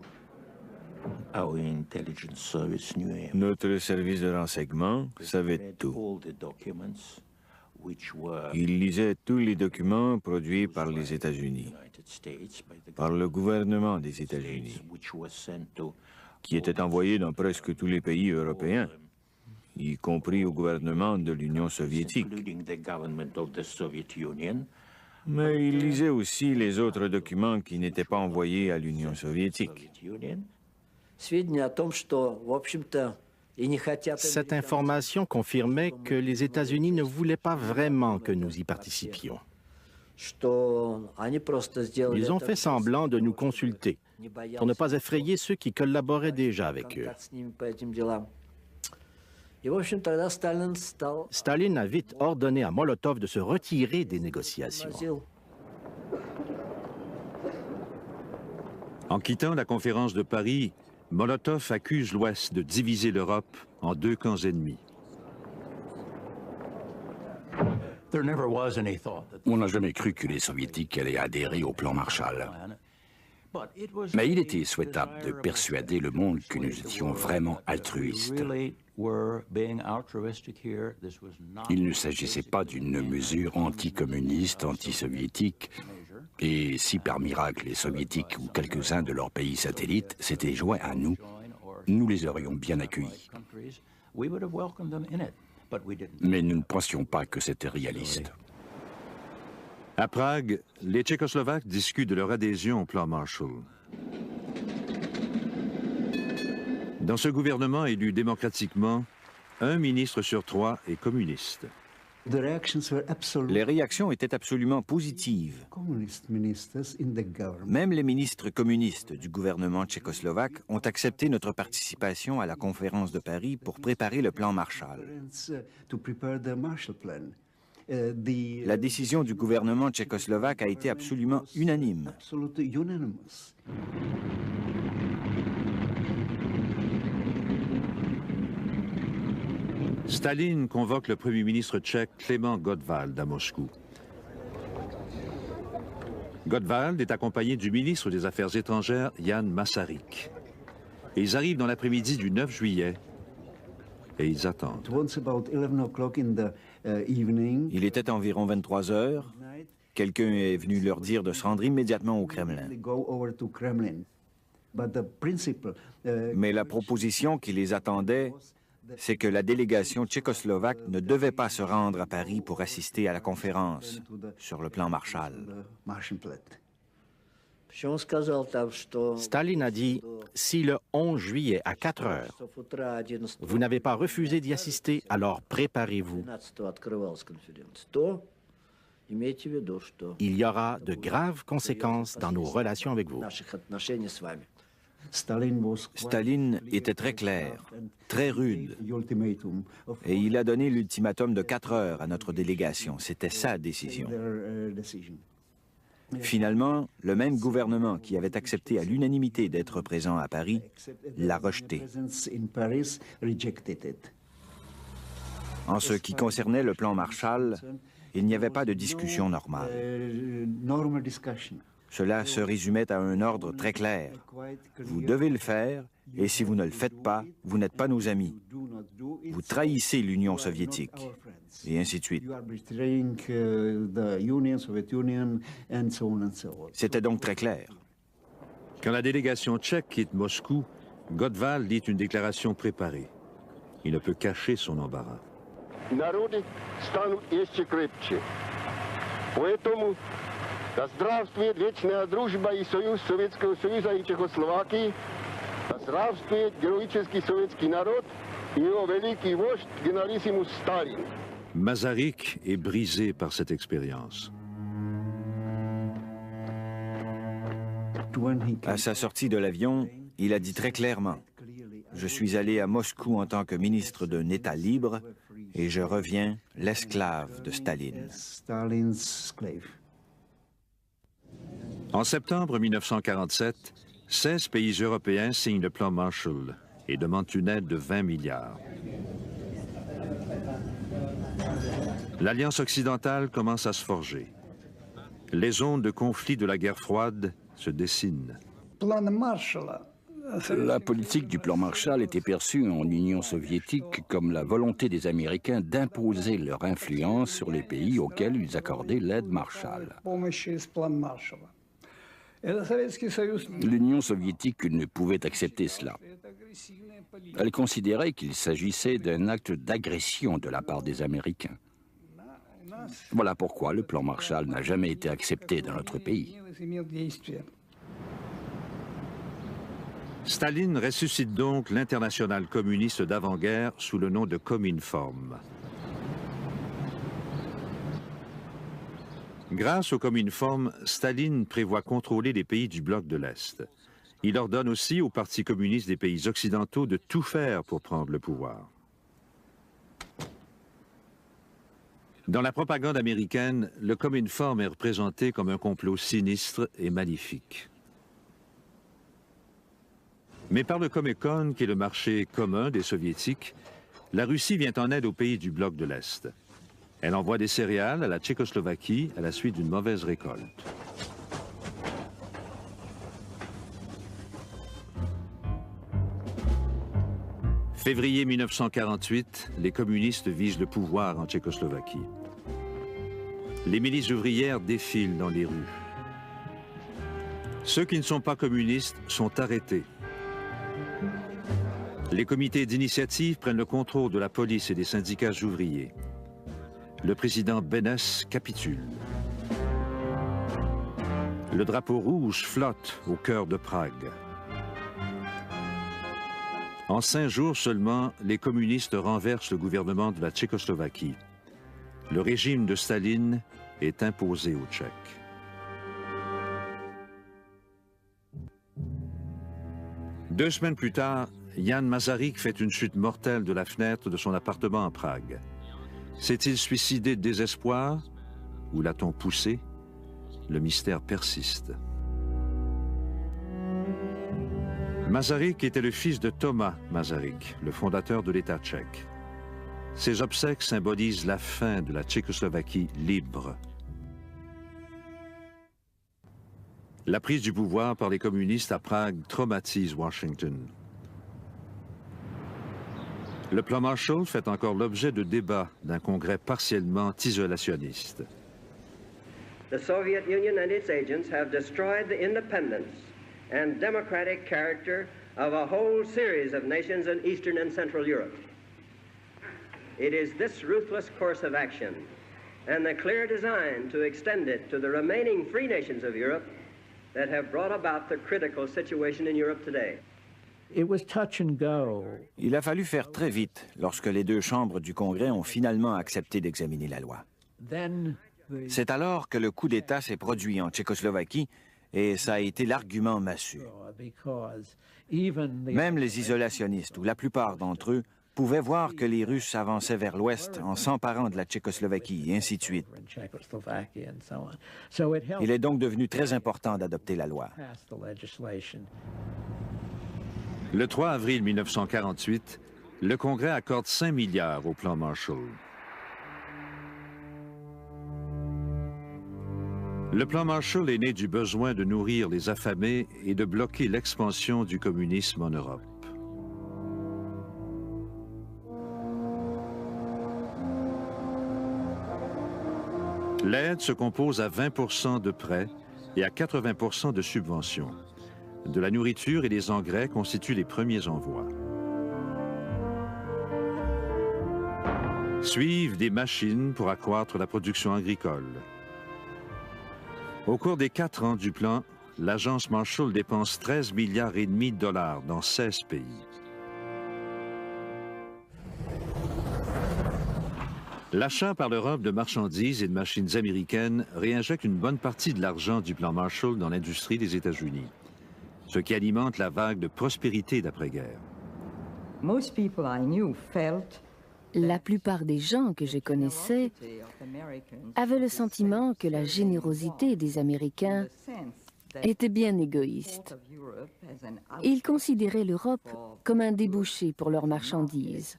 O: Notre service de renseignement savait tout. Il lisait tous les documents produits par les États-Unis, par le gouvernement des États-Unis, qui étaient envoyés dans presque tous les pays européens, y compris au gouvernement de l'Union soviétique. Mais il lisait aussi les autres documents qui n'étaient pas envoyés à l'Union soviétique.
G: Cette information confirmait que les États-Unis ne voulaient pas vraiment que nous y participions. Ils ont fait semblant de nous consulter pour ne pas effrayer ceux qui collaboraient déjà avec eux. Staline a vite ordonné à Molotov de se retirer des négociations.
A: En quittant la conférence de Paris, Molotov accuse l'Ouest de diviser l'Europe en 2 camps ennemis.
H: On n'a jamais cru que les Soviétiques allaient adhérer au plan Marshall. Mais il était souhaitable de persuader le monde que nous étions vraiment altruistes. Il ne s'agissait pas d'une mesure anticommuniste, anti-soviétique, et si par miracle les soviétiques ou quelques-uns de leurs pays satellites s'étaient joints à nous, nous les aurions bien accueillis. Mais nous ne pensions pas que c'était réaliste.
A: À Prague, les Tchécoslovaques discutent de leur adhésion au plan Marshall. Dans ce gouvernement élu démocratiquement, un ministre sur 3 est communiste.
G: Les réactions étaient absolument positives. Même les ministres communistes du gouvernement tchécoslovaque ont accepté notre participation à la conférence de Paris pour préparer le plan Marshall. La décision du gouvernement tchécoslovaque a été absolument unanime.
A: Staline convoque le premier ministre tchèque Klement Gottwald à Moscou. Gottwald est accompagné du ministre des Affaires étrangères Jan Masaryk. Et ils arrivent dans l'après-midi du 9 juillet et ils attendent.
G: Il était environ 23 heures. Quelqu'un est venu leur dire de se rendre immédiatement au Kremlin. Mais la proposition qui les attendait, c'est que la délégation tchécoslovaque ne devait pas se rendre à Paris pour assister à la conférence sur le plan Marshall. Staline a dit, si le 11 juillet à 4 heures, vous n'avez pas refusé d'y assister, alors préparez-vous. Il y aura de graves conséquences dans nos relations avec vous. Staline était très clair, très rude, et il a donné l'ultimatum de 4 heures à notre délégation. C'était sa décision. Finalement, le même gouvernement qui avait accepté à l'unanimité d'être présent à Paris l'a rejeté. En ce qui concernait le plan Marshall, il n'y avait pas de discussion normale. Cela se résumait à un ordre très clair. Vous devez le faire, et si vous ne le faites pas, vous n'êtes pas nos amis. Vous trahissez l'Union soviétique, et ainsi de suite. C'était donc très clair.
A: Quand la délégation tchèque quitte Moscou, Gottwald lit une déclaration préparée. Il ne peut cacher son embarras.
I: Да здравствует вечная дружба и союз Советского Союза и Чехословакии, да здравствует героический советский народ и его великий вождь генералиссимус Сталин.
A: Masaryk est brisé par cette expérience.
G: À sa sortie de l'avion, il a dit très clairement, « Je suis allé à Moscou en tant que ministre d'un État libre et je reviens l'esclave de Staline. »
A: En septembre 1947, 16 pays européens signent le plan Marshall et demandent une aide de 20 milliards. L'Alliance occidentale commence à se forger. Les zones de conflit de la guerre froide se dessinent.
H: La politique du plan Marshall était perçue en Union soviétique comme la volonté des Américains d'imposer leur influence sur les pays auxquels ils accordaient l'aide Marshall. L'Union soviétique ne pouvait accepter cela. Elle considérait qu'il s'agissait d'un acte d'agression de la part des Américains. Voilà pourquoi le plan Marshall n'a jamais été accepté dans notre pays.
A: Staline ressuscite donc l'internationale communiste d'avant-guerre sous le nom de Cominform. Grâce au Cominform, Staline prévoit contrôler les pays du bloc de l'Est. Il ordonne aussi aux partis communistes des pays occidentaux de tout faire pour prendre le pouvoir. Dans la propagande américaine, le Cominform est représenté comme un complot sinistre et maléfique. Mais par le Comecon, qui est le marché commun des Soviétiques, la Russie vient en aide aux pays du bloc de l'Est. Elle envoie des céréales à la Tchécoslovaquie à la suite d'une mauvaise récolte. Février 1948, les communistes visent le pouvoir en Tchécoslovaquie. Les milices ouvrières défilent dans les rues. Ceux qui ne sont pas communistes sont arrêtés. Les comités d'initiative prennent le contrôle de la police et des syndicats ouvriers. Le président Beneš capitule. Le drapeau rouge flotte au cœur de Prague. En 5 jours seulement, les communistes renversent le gouvernement de la Tchécoslovaquie. Le régime de Staline est imposé aux Tchèques. Deux semaines plus tard, Jan Masaryk fait une chute mortelle de la fenêtre de son appartement à Prague. S'est-il suicidé de désespoir ou l'a-t-on poussé? Le mystère persiste. Masaryk était le fils de Thomas Masaryk, le fondateur de l'État tchèque. Ses obsèques symbolisent la fin de la Tchécoslovaquie libre. La prise du pouvoir par les communistes à Prague traumatise Washington. Le plan Marshall fait encore l'objet de débats d'un congrès partiellement isolationniste.
P: The Soviet Union and its agents have destroyed the independence and democratic character of a whole series of nations in Eastern and Central Europe. It is this ruthless course of action and the clear design to extend it to the remaining free nations of Europe that have brought about the critical situation in Europe today.
M: Il a fallu faire très vite lorsque les deux chambres du Congrès ont finalement accepté d'examiner la loi. C'est alors que le coup d'État s'est produit en Tchécoslovaquie et ça a été l'argument massu. Même les isolationnistes, ou la plupart d'entre eux, pouvaient voir que les Russes avançaient vers l'ouest en s'emparant de la Tchécoslovaquie, et ainsi de suite. Il est donc devenu très important d'adopter la loi.
A: Le 3 avril 1948, le Congrès accorde 5 milliards au plan Marshall. Le plan Marshall est né du besoin de nourrir les affamés et de bloquer l'expansion du communisme en Europe. L'aide se compose à 20% de prêts et à 80% de subventions. De la nourriture et des engrais constituent les premiers envois. Suivent des machines pour accroître la production agricole. Au cours des 4 ans du plan, l'agence Marshall dépense 13,5 milliards de dollars dans 16 pays. L'achat par l'Europe de marchandises et de machines américaines réinjecte une bonne partie de l'argent du plan Marshall dans l'industrie des États-Unis, ce qui alimente la vague de prospérité d'après-guerre.
L: La plupart des gens que je connaissais avaient le sentiment que la générosité des Américains était bien égoïste. Ils considéraient l'Europe comme un débouché pour leurs marchandises,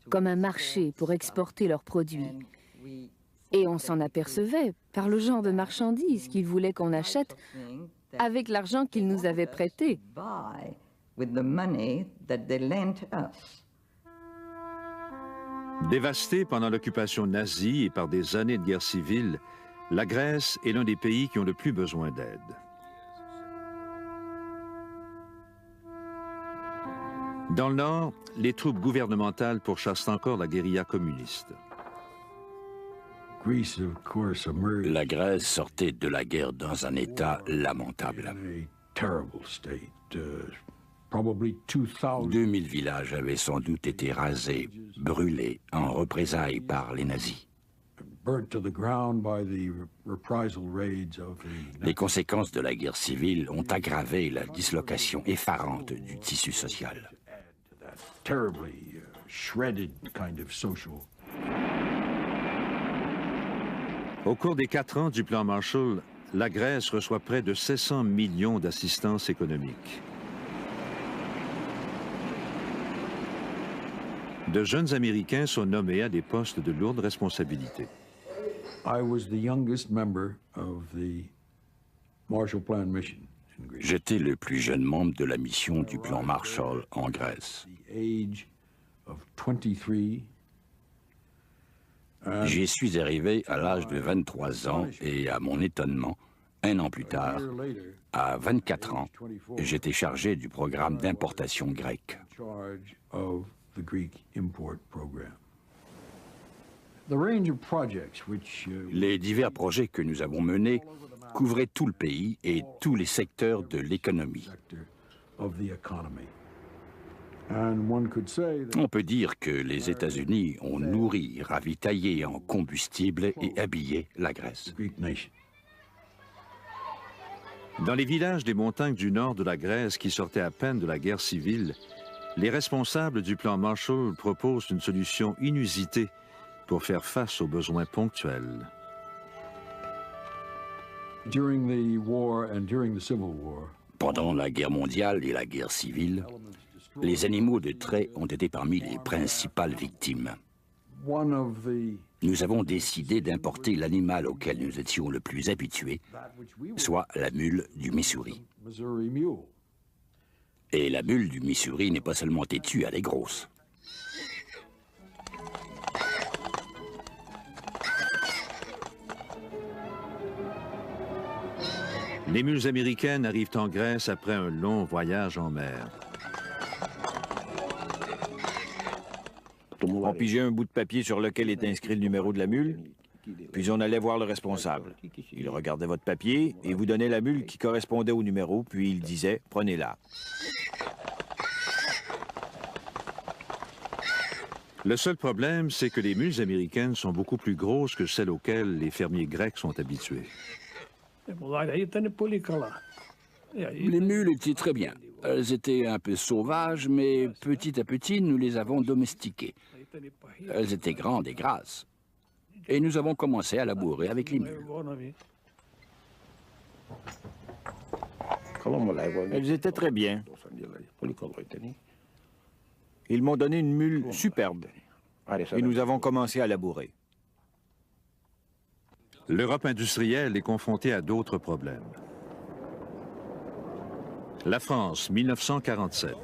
L: comme un marché pour exporter leurs produits. Et on s'en apercevait par le genre de marchandises qu'ils voulaient qu'on achète avec l'argent qu'ils nous avaient prêté.
A: Dévastée pendant l'occupation nazie et par des années de guerre civile, la Grèce est l'un des pays qui ont le plus besoin d'aide. Dans le nord, les troupes gouvernementales pourchassent encore la guérilla communiste.
H: La Grèce sortait de la guerre dans un état lamentable. 2000 villages avaient sans doute été rasés, brûlés en représailles par les nazis. Les conséquences de la guerre civile ont aggravé la dislocation effarante du tissu social.
A: Au cours des 4 ans du plan Marshall, la Grèce reçoit près de 700 millions d'assistance économique. De jeunes Américains sont nommés à des postes de lourde responsabilité.
H: J'étais le plus jeune membre de la mission du plan Marshall en Grèce. J'y suis arrivé à l'âge de 23 ans et, à mon étonnement, un an plus tard, à 24 ans, j'étais chargé du programme d'importation grec. Les divers projets que nous avons menés couvraient tout le pays et tous les secteurs de l'économie. On peut dire que les États-Unis ont nourri, ravitaillé en combustible et habillé la Grèce.
A: Dans les villages des montagnes du nord de la Grèce qui sortaient à peine de la guerre civile, les responsables du plan Marshall proposent une solution inusitée pour faire face aux besoins ponctuels.
H: Pendant la guerre mondiale et la guerre civile, les animaux de trait ont été parmi les principales victimes. Nous avons décidé d'importer l'animal auquel nous étions le plus habitués, soit la mule du Missouri. Et la mule du Missouri n'est pas seulement têtue, elle est grosse.
A: Les mules américaines arrivent en Grèce après un long voyage en mer.
M: On pigeait un bout de papier sur lequel est inscrit le numéro de la mule, puis on allait voir le responsable. Il regardait votre papier et vous donnait la mule qui correspondait au numéro, puis il disait « Prenez-la ».
A: Le seul problème, c'est que les mules américaines sont beaucoup plus grosses que celles auxquelles les fermiers grecs sont habitués.
H: Les mules étaient très bien. Elles étaient un peu sauvages, mais petit à petit, nous les avons domestiquées. Elles étaient grandes et grasses. Et nous avons commencé à labourer avec les mules.
M: Elles étaient très bien. Ils m'ont donné une mule superbe. Et nous avons commencé à labourer.
A: L'Europe industrielle est confrontée à d'autres problèmes. La France, 1947.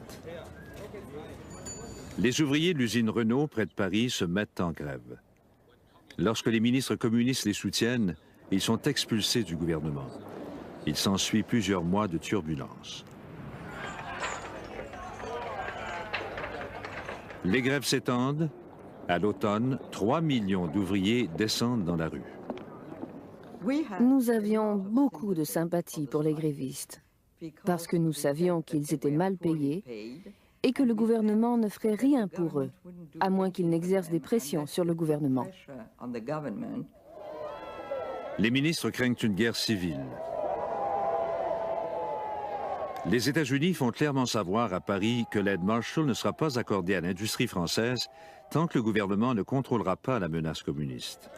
A: Les ouvriers de l'usine Renault, près de Paris, se mettent en grève. Lorsque les ministres communistes les soutiennent, ils sont expulsés du gouvernement. Il s'ensuit plusieurs mois de turbulences. Les grèves s'étendent. À l'automne, 3 millions d'ouvriers descendent dans la rue.
L: Nous avions beaucoup de sympathie pour les grévistes, parce que nous savions qu'ils étaient mal payés et que le gouvernement ne ferait rien pour eux, à moins qu'il n'exerce des pressions sur le gouvernement.
A: Les ministres craignent une guerre civile. Les États-Unis font clairement savoir à Paris que l'aide Marshall ne sera pas accordée à l'industrie française tant que le gouvernement ne contrôlera pas la menace communiste.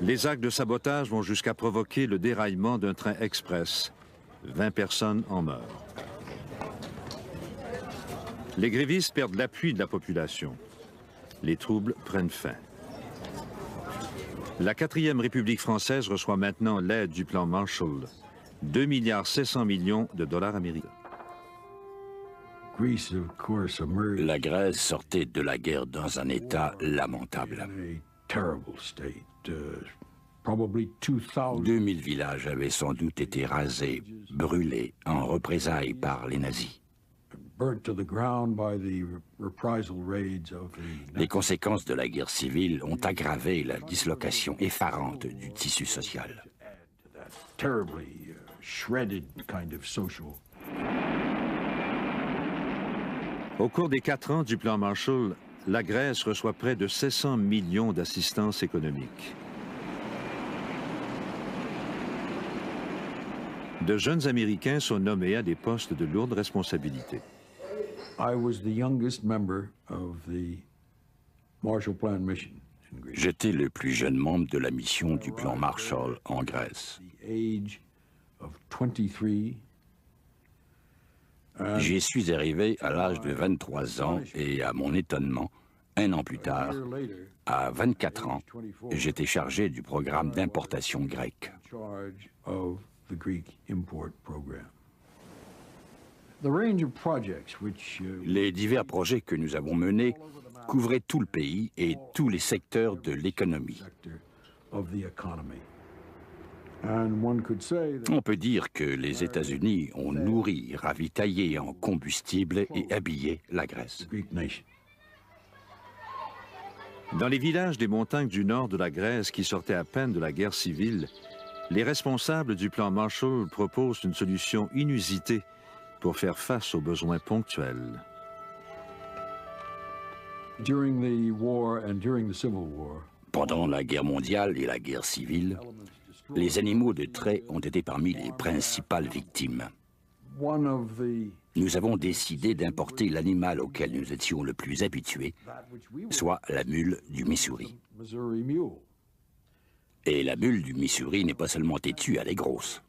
A: Les actes de sabotage vont jusqu'à provoquer le déraillement d'un train express. 20 personnes en meurent. Les grévistes perdent l'appui de la population. Les troubles prennent fin. La 4e République française reçoit maintenant l'aide du plan Marshall, 2,7 milliards de dollars américains.
H: La Grèce sortait de la guerre dans un état lamentable. 2000 villages avaient sans doute été rasés, brûlés en représailles par les nazis. Les conséquences de la guerre civile ont aggravé la dislocation effarante du tissu social.
A: Au cours des 4 ans du plan Marshall, la Grèce reçoit près de 700 millions d'assistance économique. De jeunes Américains sont nommés à des postes de lourde responsabilité.
H: J'étais le plus jeune membre de la mission du plan Marshall en Grèce. J'y suis arrivé à l'âge de 23 ans et, à mon étonnement, un an plus tard, à 24 ans, j'étais chargé du programme d'importation grec. Les divers projets que nous avons menés couvraient tout le pays et tous les secteurs de l'économie. On peut dire que les États-Unis ont nourri, ravitaillé en combustible et habillé la Grèce.
A: Dans les villages des montagnes du nord de la Grèce qui sortaient à peine de la guerre civile, les responsables du plan Marshall proposent une solution inusitée pour faire face aux besoins ponctuels.
H: Pendant la guerre mondiale et la guerre civile, les animaux de trait ont été parmi les principales victimes. Nous avons décidé d'importer l'animal auquel nous étions le plus habitués, soit la mule du Missouri. Et la mule du Missouri n'est pas seulement têtue, elle est grosse.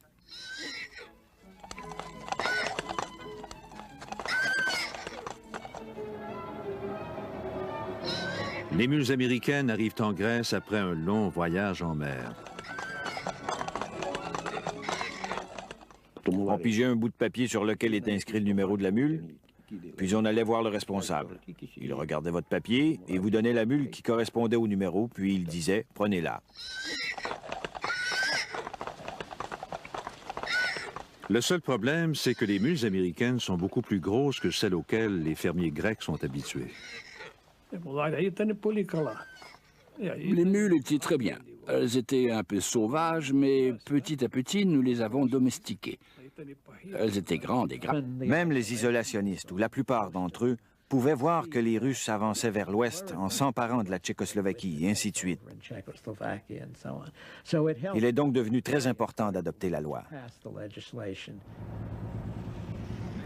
A: Les mules américaines arrivent en Grèce après un long voyage en mer.
M: On pigeait un bout de papier sur lequel était inscrit le numéro de la mule, puis on allait voir le responsable. Il regardait votre papier et vous donnait la mule qui correspondait au numéro, puis il disait « Prenez-la ».
A: Le seul problème, c'est que les mules américaines sont beaucoup plus grosses que celles auxquelles les fermiers grecs sont habitués.
H: Les mules étaient très bien. Elles étaient un peu sauvages, mais petit à petit, nous les avons domestiquées. Elles étaient grandes et graves.
M: Même les isolationnistes, ou la plupart d'entre eux, pouvaient voir que les Russes avançaient vers l'ouest en s'emparant de la Tchécoslovaquie, et ainsi de suite. Il est donc devenu très important d'adopter la loi.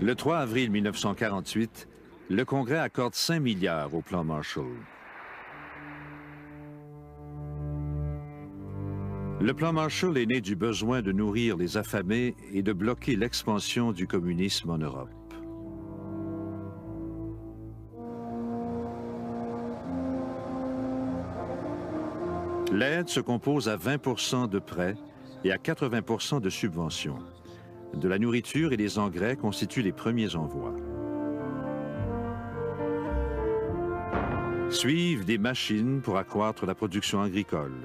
A: Le 3 avril 1948, le Congrès accorde 5 milliards au plan Marshall. Le plan Marshall est né du besoin de nourrir les affamés et de bloquer l'expansion du communisme en Europe. L'aide se compose à 20% de prêts et à 80% de subventions. De la nourriture et des engrais constituent les premiers envois. Suivent des machines pour accroître la production agricole.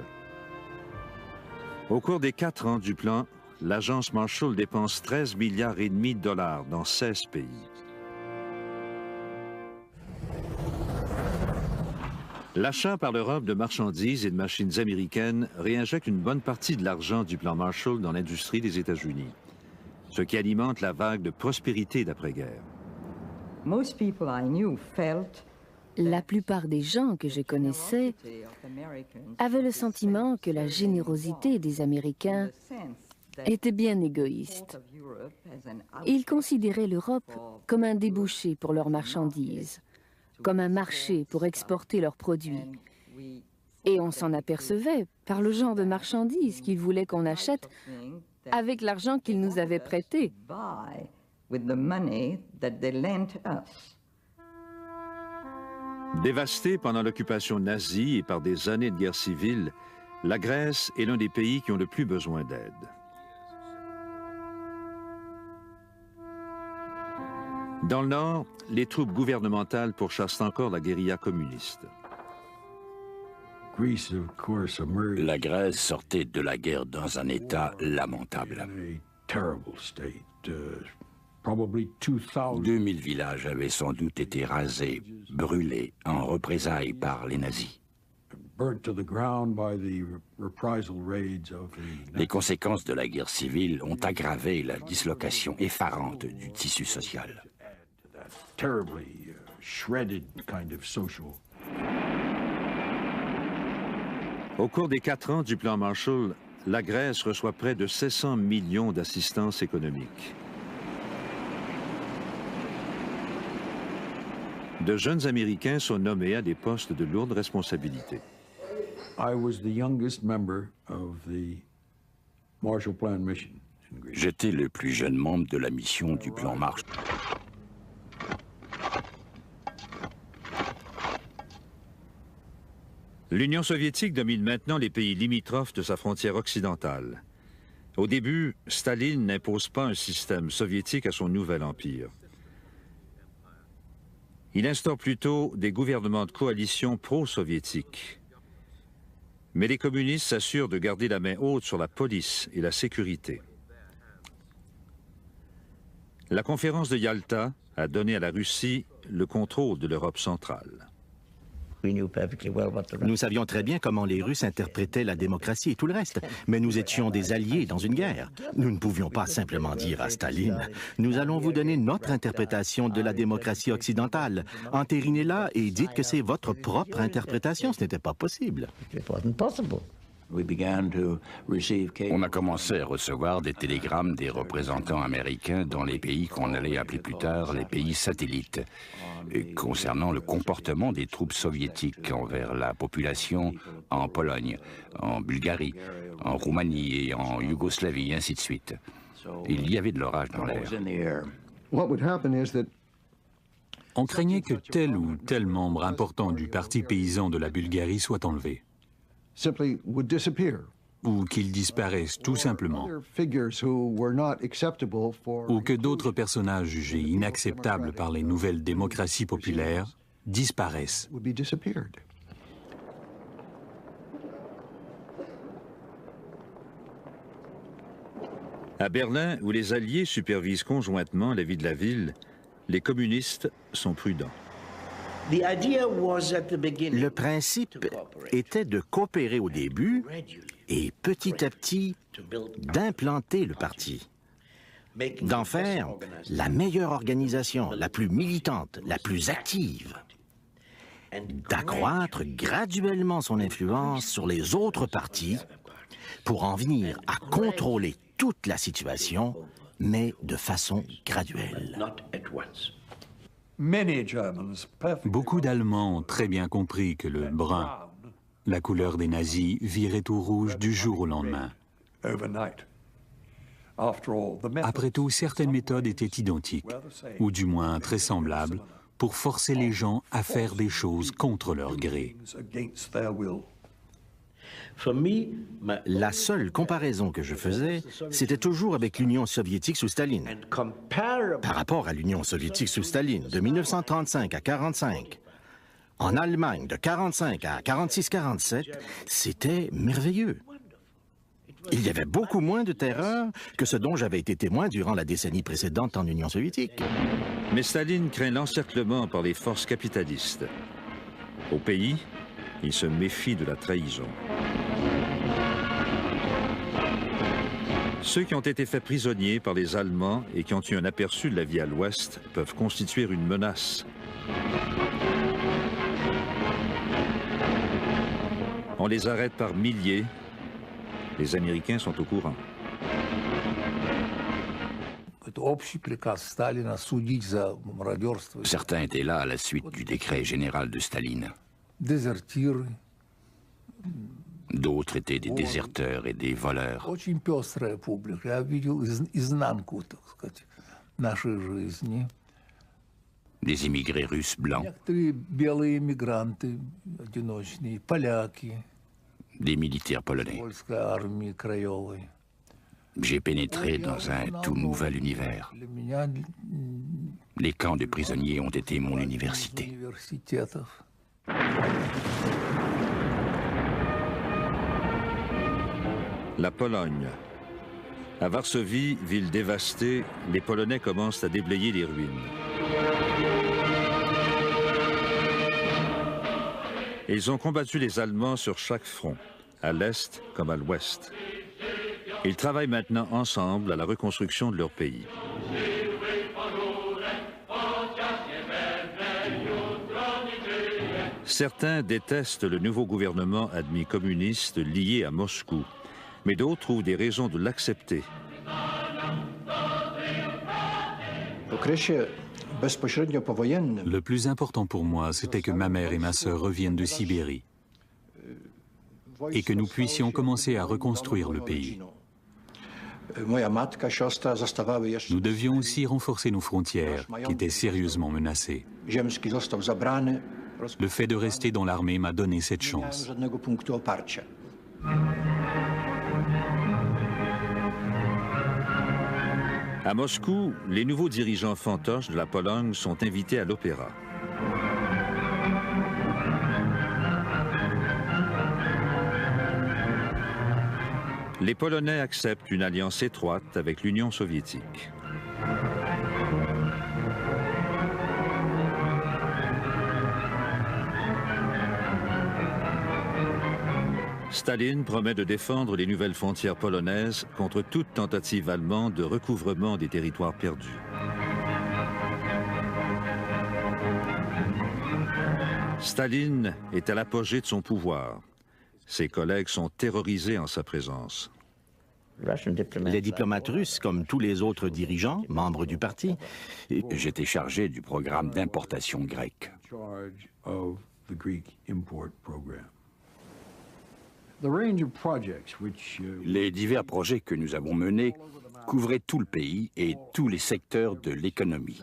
A: Au cours des 4 ans du plan, l'agence Marshall dépense 13,5 milliards de dollars dans 16 pays. L'achat par l'Europe de marchandises et de machines américaines réinjecte une bonne partie de l'argent du plan Marshall dans l'industrie des États-Unis, ce qui alimente la vague de prospérité d'après-guerre.
L: La plupart des gens que je connaissais avaient le sentiment que la générosité des Américains était bien égoïste. Ils considéraient l'Europe comme un débouché pour leurs marchandises, comme un marché pour exporter leurs produits. Et on s'en apercevait par le genre de marchandises qu'ils voulaient qu'on achète avec l'argent qu'ils nous avaient prêté.
A: Dévastée pendant l'occupation nazie et par des années de guerre civile, la Grèce est l'un des pays qui ont le plus besoin d'aide. Dans le nord, les troupes gouvernementales pourchassent encore la guérilla communiste.
H: La Grèce sortait de la guerre dans un état lamentable. 2000 villages avaient sans doute été rasés, brûlés en représailles par les nazis. Les conséquences de la guerre civile ont aggravé la dislocation effarante du tissu social.
A: Au cours des 4 ans du plan Marshall, la Grèce reçoit près de 700 millions d'assistance économique. De jeunes Américains sont nommés à des postes de lourde responsabilité.
H: J'étais le plus jeune membre de la mission du plan Marshall.
A: L'Union soviétique domine maintenant les pays limitrophes de sa frontière occidentale. Au début, Staline n'impose pas un système soviétique à son nouvel empire. Il instaure plutôt des gouvernements de coalition pro-soviétiques. Mais les communistes s'assurent de garder la main haute sur la police et la sécurité. La conférence de Yalta a donné à la Russie le contrôle de l'Europe centrale.
G: Nous savions très bien comment les Russes interprétaient la démocratie et tout le reste, mais nous étions des alliés dans une guerre. Nous ne pouvions pas simplement dire à Staline « Nous allons vous donner notre interprétation de la démocratie occidentale. Entérinez-la et dites que c'est votre propre interprétation. » Ce n'était pas possible.
H: On a commencé à recevoir des télégrammes des représentants américains dans les pays qu'on allait appeler plus tard les pays satellites, concernant le comportement des troupes soviétiques envers la population en Pologne, en Bulgarie, en Roumanie et en Yougoslavie, et ainsi de suite. Il y avait de l'orage dans l'air.
E: On craignait que tel ou tel membre important du parti paysan de la Bulgarie soit enlevé. Ou qu'ils disparaissent tout simplement. Ou que d'autres personnages jugés inacceptables par les nouvelles démocraties populaires disparaissent.
A: À Berlin, où les Alliés supervisent conjointement la vie de la ville, les communistes sont prudents.
G: Le principe était de coopérer au début et petit à petit d'implanter le parti, d'en faire la meilleure organisation, la plus militante, la plus active, d'accroître graduellement son influence sur les autres partis pour en venir à contrôler toute la situation, mais de façon graduelle.
E: Beaucoup d'Allemands ont très bien compris que le brun, la couleur des nazis, virait au rouge du jour au lendemain. Après tout, certaines méthodes étaient identiques, ou du moins très semblables, pour forcer les gens à faire des choses contre leur gré.
G: La seule comparaison que je faisais, c'était toujours avec l'Union soviétique sous Staline. Par rapport à l'Union soviétique sous Staline, de 1935 à 1945, en Allemagne, de 1945 à 1946-1947, c'était merveilleux. Il y avait beaucoup moins de terreur que ce dont j'avais été témoin durant la décennie précédente en Union soviétique.
A: Mais Staline craint l'encerclement par les forces capitalistes. Au pays, il se méfie de la trahison. Ceux qui ont été faits prisonniers par les Allemands et qui ont eu un aperçu de la vie à l'Ouest peuvent constituer une menace. On les arrête par milliers. Les Américains sont au courant.
H: Certains étaient là à la suite du décret général de Staline. D'autres étaient des déserteurs et des voleurs. Des immigrés russes blancs. Des militaires polonais. J'ai pénétré dans un tout nouvel univers. Les camps de prisonniers ont été mon université.
A: La Pologne. À Varsovie, ville dévastée, les Polonais commencent à déblayer les ruines. Ils ont combattu les Allemands sur chaque front, à l'Est comme à l'Ouest. Ils travaillent maintenant ensemble à la reconstruction de leur pays. Certains détestent le nouveau gouvernement admis communiste lié à Moscou, mais d'autres trouvent des raisons de l'accepter.
E: Le plus important pour moi, c'était que ma mère et ma sœur reviennent de Sibérie et que nous puissions commencer à reconstruire le pays. Nous devions aussi renforcer nos frontières, qui étaient sérieusement menacées. Le fait de rester dans l'armée m'a donné cette chance.
A: À Moscou, les nouveaux dirigeants fantoches de la Pologne sont invités à l'opéra. Les Polonais acceptent une alliance étroite avec l'Union soviétique. Staline promet de défendre les nouvelles frontières polonaises contre toute tentative allemande de recouvrement des territoires perdus. Staline est à l'apogée de son pouvoir. Ses collègues sont terrorisés en sa présence.
G: Les diplomates russes, comme tous les autres dirigeants, membres du parti,
H: j'étais chargé du programme d'importation grecque. Les divers projets que nous avons menés couvraient tout le pays et tous les secteurs de l'économie.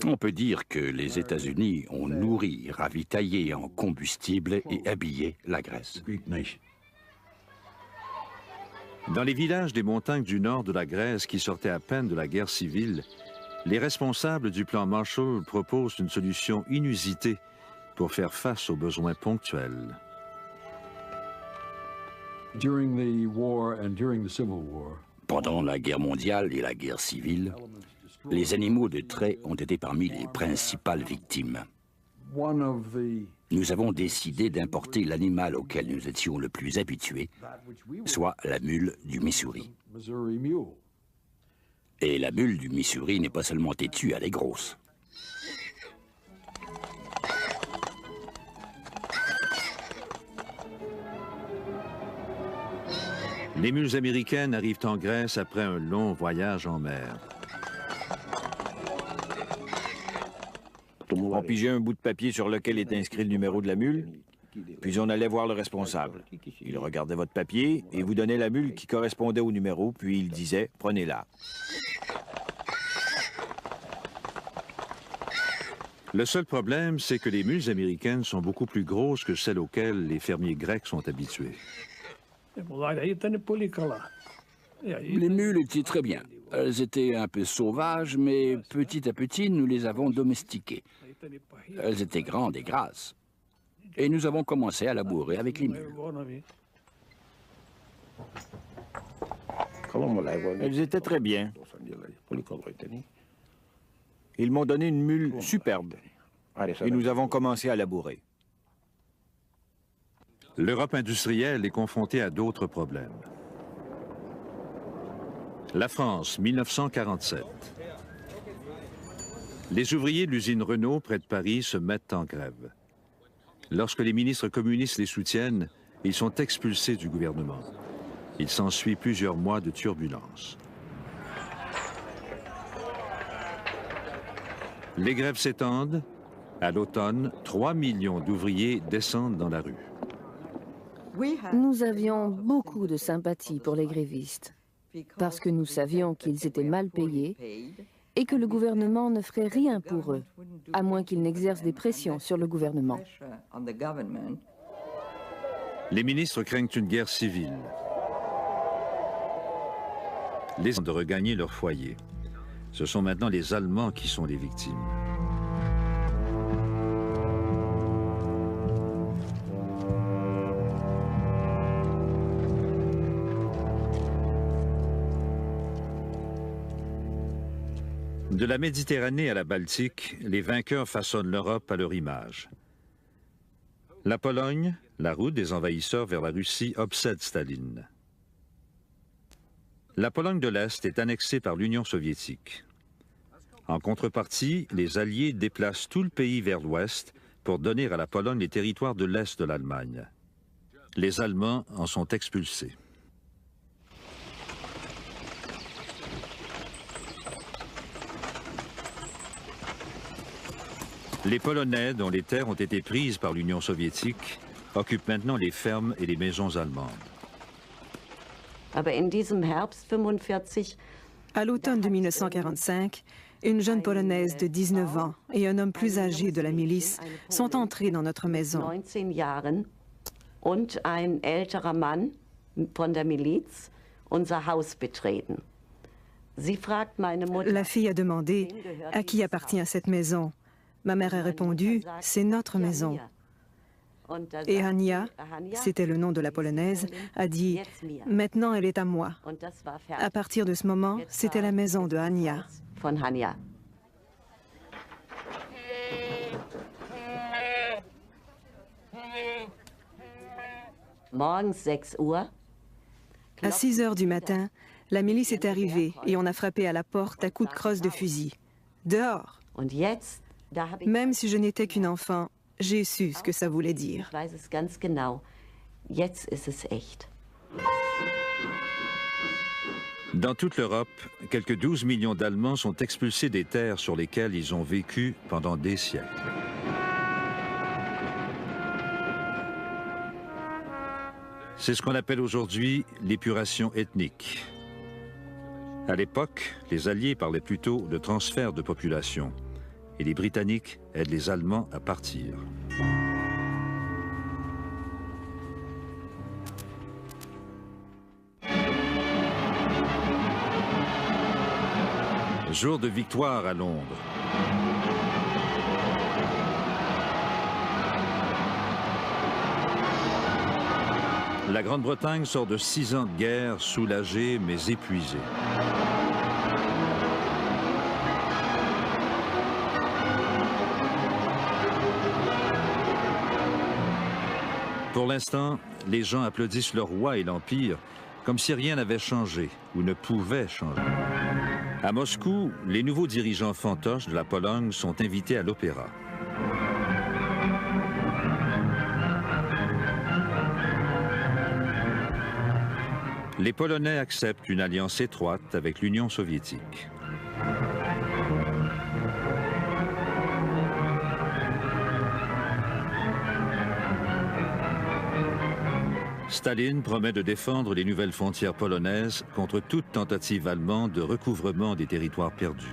H: On peut dire que les États-Unis ont nourri, ravitaillé en combustible et habillé la Grèce.
A: Dans les villages des montagnes du nord de la Grèce qui sortaient à peine de la guerre civile, les responsables du plan Marshall proposent une solution inusitée pour faire face aux besoins ponctuels.
H: Pendant la guerre mondiale et la guerre civile, les animaux de trait ont été parmi les principales victimes. Nous avons décidé d'importer l'animal auquel nous étions le plus habitués, soit la mule du Missouri. Et la mule du Missouri n'est pas seulement têtue, elle est grosse.
A: Les mules américaines arrivent en Grèce après un long voyage en mer.
M: On pigeait un bout de papier sur lequel est inscrit le numéro de la mule, puis on allait voir le responsable. Il regardait votre papier et vous donnait la mule qui correspondait au numéro, puis il disait « Prenez-la ».
A: Le seul problème, c'est que les mules américaines sont beaucoup plus grosses que celles auxquelles les fermiers grecs sont habitués.
H: Les mules étaient très bien. Elles étaient un peu sauvages, mais petit à petit, nous les avons domestiquées. Elles étaient grandes et grasses. Et nous avons commencé à labourer avec les mules.
M: Elles étaient très bien. Ils m'ont donné une mule superbe. Et nous avons commencé à labourer.
A: L'Europe industrielle est confrontée à d'autres problèmes. La France, 1947. Les ouvriers de l'usine Renault près de Paris se mettent en grève. Lorsque les ministres communistes les soutiennent, ils sont expulsés du gouvernement. Il s'ensuit plusieurs mois de turbulences. Les grèves s'étendent. À l'automne, 3 millions d'ouvriers descendent dans la rue.
L: Nous avions beaucoup de sympathie pour les grévistes, parce que nous savions qu'ils étaient mal payés et que le gouvernement ne ferait rien pour eux, à moins qu'il n'exerce des pressions sur le gouvernement.
A: Les ministres craignent une guerre civile. Les de regagner leur foyer. Ce sont maintenant les Allemands qui sont les victimes. De la Méditerranée à la Baltique, les vainqueurs façonnent l'Europe à leur image. La Pologne, la route des envahisseurs vers la Russie, obsède Staline. La Pologne de l'Est est annexée par l'Union soviétique. En contrepartie, les Alliés déplacent tout le pays vers l'Ouest pour donner à la Pologne les territoires de l'Est de l'Allemagne. Les Allemands en sont expulsés. Les Polonais, dont les terres ont été prises par l'Union soviétique, occupent maintenant les fermes et les maisons allemandes.
F: À l'automne de 1945, une jeune Polonaise de 19 ans et un homme plus âgé de la milice sont entrés dans notre maison. La fille a demandé « À qui appartient cette maison ?» Ma mère a répondu « C'est notre maison ». Et Ania, c'était le nom de la Polonaise, a dit « Maintenant, elle est à moi ». À partir de ce moment, c'était la maison de Ania. À 6 heures du matin, la milice est arrivée et on a frappé à la porte à coups de crosse de fusil. Dehors! Même si je n'étais qu'une enfant, j'ai su ce que ça voulait dire.
A: Dans toute l'Europe, quelques 12 millions d'Allemands sont expulsés des terres sur lesquelles ils ont vécu pendant des siècles. C'est ce qu'on appelle aujourd'hui l'épuration ethnique. À l'époque, les Alliés parlaient plutôt de transfert de population et les Britanniques aident les Allemands à partir. Jour de victoire à Londres. La Grande-Bretagne sort de 6 ans de guerre, soulagée mais épuisée. Pour l'instant, les gens applaudissent le roi et l'Empire comme si rien n'avait changé ou ne pouvait changer. À Moscou, les nouveaux dirigeants fantoches de la Pologne sont invités à l'opéra. Les Polonais acceptent une alliance étroite avec l'Union soviétique. Staline promet de défendre les nouvelles frontières polonaises contre toute tentative allemande de recouvrement des territoires perdus.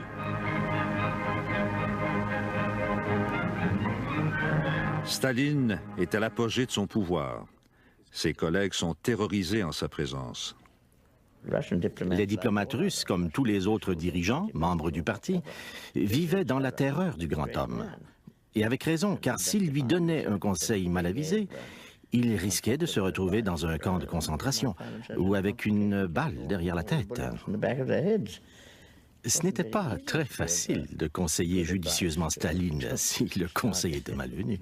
A: Staline est à l'apogée de son pouvoir. Ses collègues sont terrorisés en sa présence.
G: Les diplomates russes, comme tous les autres dirigeants, membres du parti, vivaient dans la terreur du grand homme. Et avec raison, car s'il lui donnait un conseil mal avisé, il risquait de se retrouver dans un camp de concentration ou avec une balle derrière la tête. Ce n'était pas très facile de conseiller judicieusement Staline si le conseil était malvenu.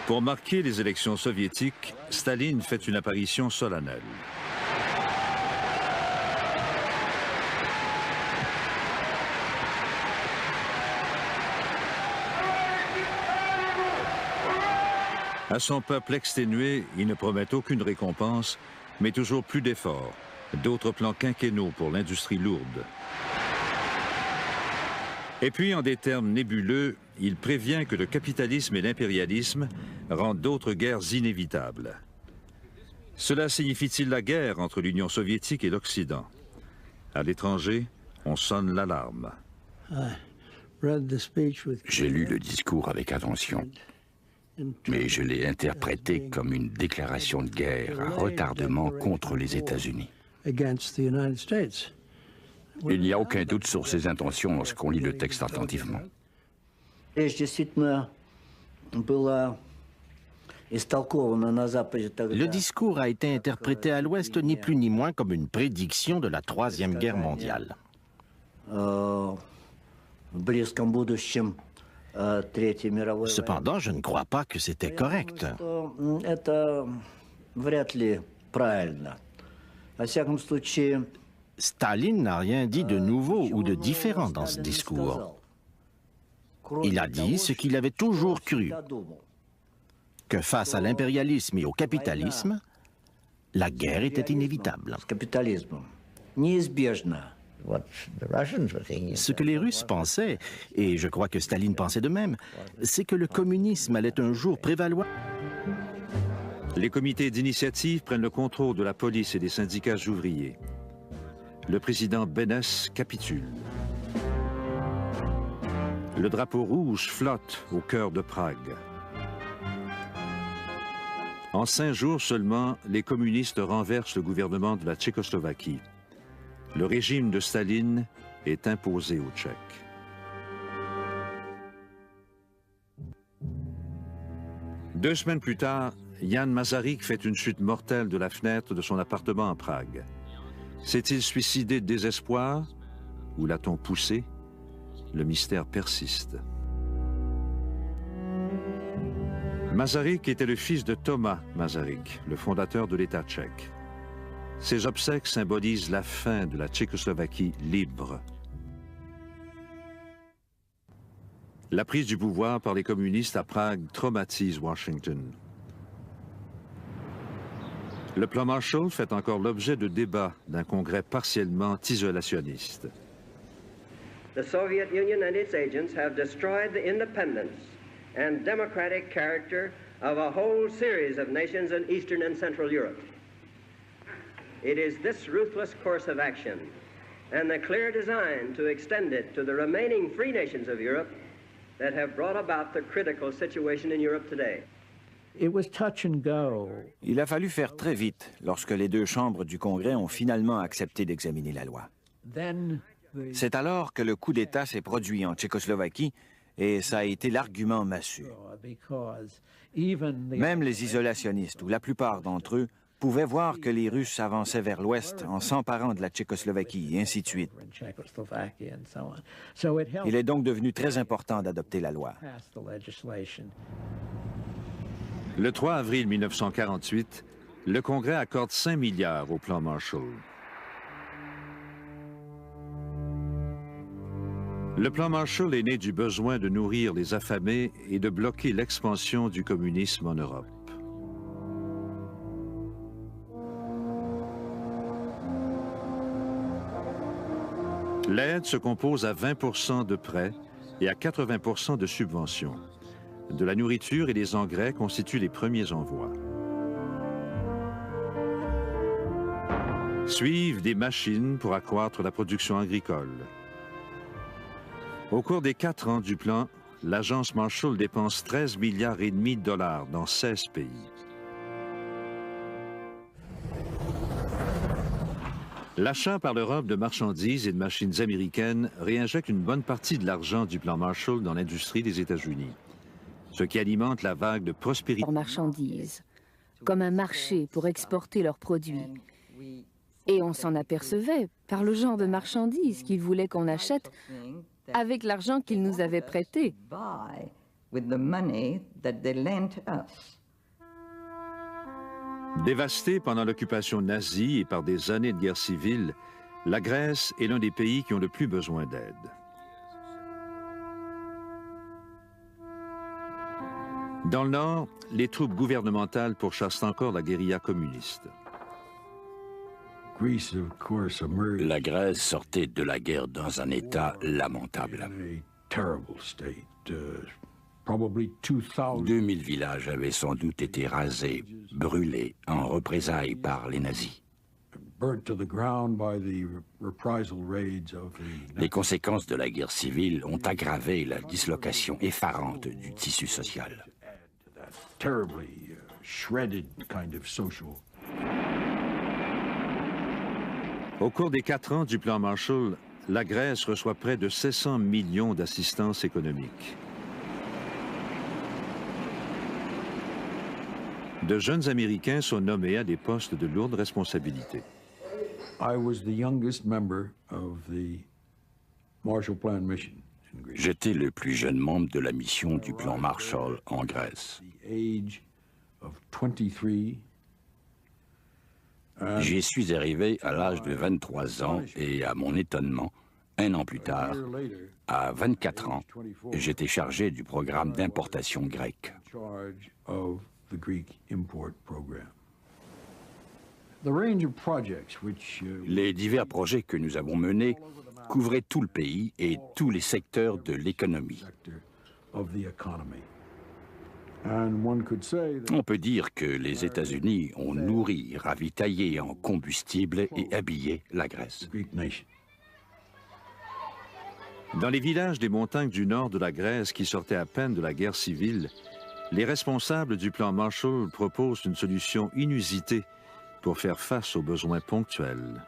A: Pour marquer les élections soviétiques, Staline fait une apparition solennelle. À son peuple exténué, il ne promet aucune récompense, mais toujours plus d'efforts, d'autres plans quinquennaux pour l'industrie lourde. Et puis, en des termes nébuleux, il prévient que le capitalisme et l'impérialisme rendent d'autres guerres inévitables. Cela signifie-t-il la guerre entre l'Union soviétique et l'Occident? À l'étranger, on sonne l'alarme.
H: J'ai lu le discours avec attention, mais je l'ai interprété comme une déclaration de guerre à retardement contre les États-Unis. Il n'y a aucun doute sur ses intentions lorsqu'on lit le texte attentivement.
G: Le discours a été interprété à l'Ouest ni plus ni moins comme une prédiction de la Troisième Guerre mondiale. Cependant, je ne crois pas que c'était correct. Staline n'a rien dit de nouveau ou de différent dans ce discours. Il a dit ce qu'il avait toujours cru, que face à l'impérialisme et au capitalisme, la guerre était inévitable. Ce que les Russes pensaient, et je crois que Staline pensait de même, c'est que le communisme allait un jour prévaloir.
A: Les comités d'initiative prennent le contrôle de la police et des syndicats ouvriers. Le président Beneš capitule. Le drapeau rouge flotte au cœur de Prague. En 5 jours seulement, les communistes renversent le gouvernement de la Tchécoslovaquie. Le régime de Staline est imposée aux Tchèques. Deux semaines plus tard, Jan Masaryk fait une chute mortelle de la fenêtre de son appartement à Prague. S'est-il suicidé de désespoir ou l'a-t-on poussé? Le mystère persiste. Masaryk était le fils de Thomas Masaryk, le fondateur de l'État tchèque. Ses obsèques symbolisent la fin de la Tchécoslovaquie libre. La prise du pouvoir par les communistes à Prague traumatise Washington. Le plan Marshall fait encore l'objet de débats d'un congrès partiellement isolationniste.
P: The Soviet Union and its agents have destroyed the independence and democratic character of a whole series of nations in Eastern and Central Europe. It is this ruthless course of action and the clear design to extend it to the remaining free nations of Europe that have brought about the critical situation in Europe today.
M: Il a fallu faire très vite lorsque les deux chambres du Congrès ont finalement accepté d'examiner la loi. C'est alors que le coup d'État s'est produit en Tchécoslovaquie et ça a été l'argument massu. Même les isolationnistes, ou la plupart d'entre eux, pouvaient voir que les Russes avançaient vers l'ouest en s'emparant de la Tchécoslovaquie, et ainsi de suite. Il est donc devenu très important d'adopter la loi.
A: Le 3 avril 1948, le Congrès accorde 5 milliards au plan Marshall. Le plan Marshall est né du besoin de nourrir les affamés et de bloquer l'expansion du communisme en Europe. L'aide se compose à 20% de prêts et à 80% de subventions. De la nourriture et des engrais constituent les premiers envois. Suivent des machines pour accroître la production agricole. Au cours des 4 ans du plan, l'agence Marshall dépense 13,5 milliards de dollars dans 16 pays. L'achat par l'Europe de marchandises et de machines américaines réinjecte une bonne partie de l'argent du plan Marshall dans l'industrie des États-Unis, ce qui alimente la vague de prospérité.
L: Leurs marchandises, comme un marché pour exporter leurs produits. Et on s'en apercevait par le genre de marchandises qu'ils voulaient qu'on achète avec l'argent qu'ils nous avaient prêté.
A: Dévastée pendant l'occupation nazie et par des années de guerre civile, la Grèce est l'un des pays qui ont le plus besoin d'aide. Dans le nord, les troupes gouvernementales pourchassent encore la guérilla communiste.
H: La Grèce sortait de la guerre dans un état lamentable. 2000 villages avaient sans doute été rasés, brûlés en représailles par les nazis. Les conséquences de la guerre civile ont aggravé la dislocation effarante du tissu social.
A: Au cours des 4 ans du plan Marshall, la Grèce reçoit près de 700 millions d'assistance économique. De jeunes Américains sont nommés à des postes de lourde responsabilité.
H: J'étais le plus jeune membre de la mission du plan Marshall en Grèce. J'y suis arrivé à l'âge de 23 ans et, à mon étonnement, un an plus tard, à 24 ans, j'étais chargé du programme d'importation grecque. Les divers projets que nous avons menés couvraient tout le pays et tous les secteurs de l'économie. On peut dire que les États-Unis ont nourri, ravitaillé en combustible et habillé la Grèce.
A: Dans les villages des montagnes du nord de la Grèce qui sortaient à peine de la guerre civile, les responsables du plan Marshall proposent une solution inusitée pour faire face aux besoins ponctuels.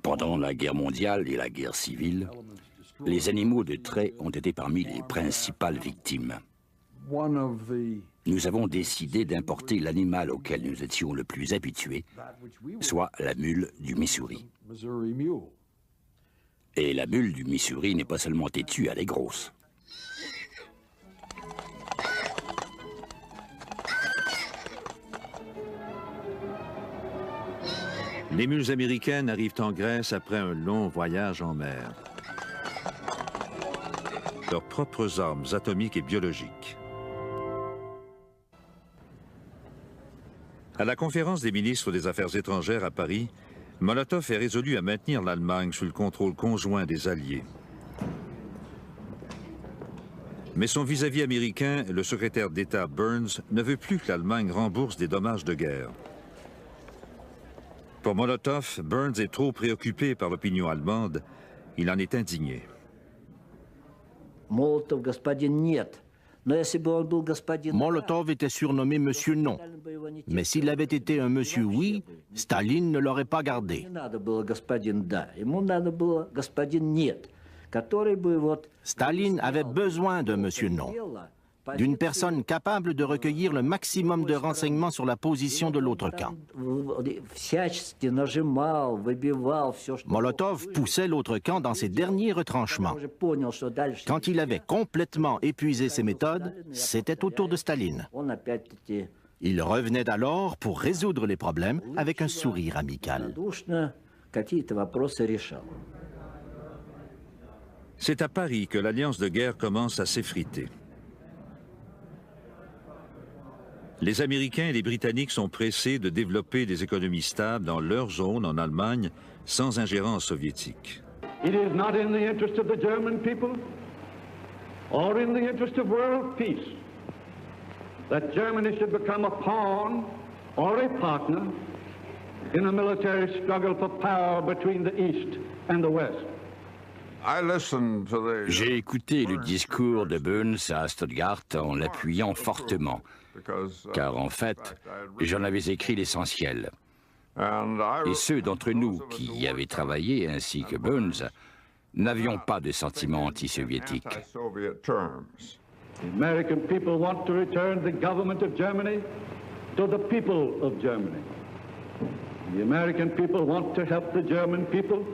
H: Pendant la guerre mondiale et la guerre civile, les animaux de trait ont été parmi les principales victimes. Nous avons décidé d'importer l'animal auquel nous étions le plus habitués, soit la mule du Missouri. Et la mule du Missouri n'est pas seulement têtue, elle est grosse.
A: Les mules américaines arrivent en Grèce après un long voyage en mer. Leurs propres armes atomiques et biologiques. À la conférence des ministres des Affaires étrangères à Paris, Molotov est résolu à maintenir l'Allemagne sous le contrôle conjoint des Alliés. Mais son vis-à-vis américain, le secrétaire d'État Burns, ne veut plus que l'Allemagne rembourse des dommages de guerre. Pour Molotov, Burns est trop préoccupé par l'opinion allemande. Il en est indigné.
G: Molotov était surnommé Monsieur Non. Mais s'il avait été un Monsieur Oui, Staline ne l'aurait pas gardé. Staline avait besoin d'un Monsieur Non, d'une personne capable de recueillir le maximum de renseignements sur la position de l'autre camp. Molotov poussait l'autre camp dans ses derniers retranchements. Quand il avait complètement épuisé ses méthodes, c'était au tour de Staline. Il revenait alors pour résoudre les problèmes avec un sourire amical.
A: C'est à Paris que l'alliance de guerre commence à s'effriter. Les Américains et les Britanniques sont pressés de développer des économies stables dans leur zone en Allemagne sans ingérence soviétique.
J: It is not in the interest of the German people or in the interest of world peace that Germany should become a pawn or a partner in a military struggle for power between the East and the West.
H: J'ai écouté le discours de Burns à Stuttgart en l'appuyant fortement, car en fait, j'en avais écrit l'essentiel. Et ceux d'entre nous qui y avaient travaillé, ainsi que Burns, n'avions pas de sentiments anti-soviétiques.
J: The American people want to return the government of Germany to the people of Germany. The American people want to help the German people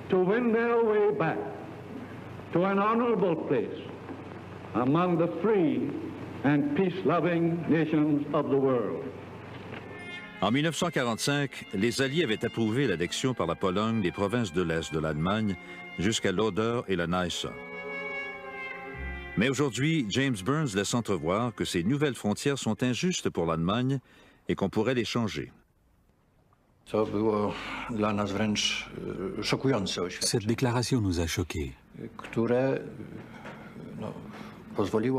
J: to win their way back to an honorable place among the free and peace-loving nations of the world.
A: En 1945, les Alliés avaient approuvé l'annexion par la Pologne des provinces de l'Est de l'Allemagne jusqu'à l'Oder et la Neisse. Mais aujourd'hui, James Burns laisse entrevoir que ces nouvelles frontières sont injustes pour l'Allemagne et qu'on pourrait les changer.
E: Cette déclaration nous a choqués.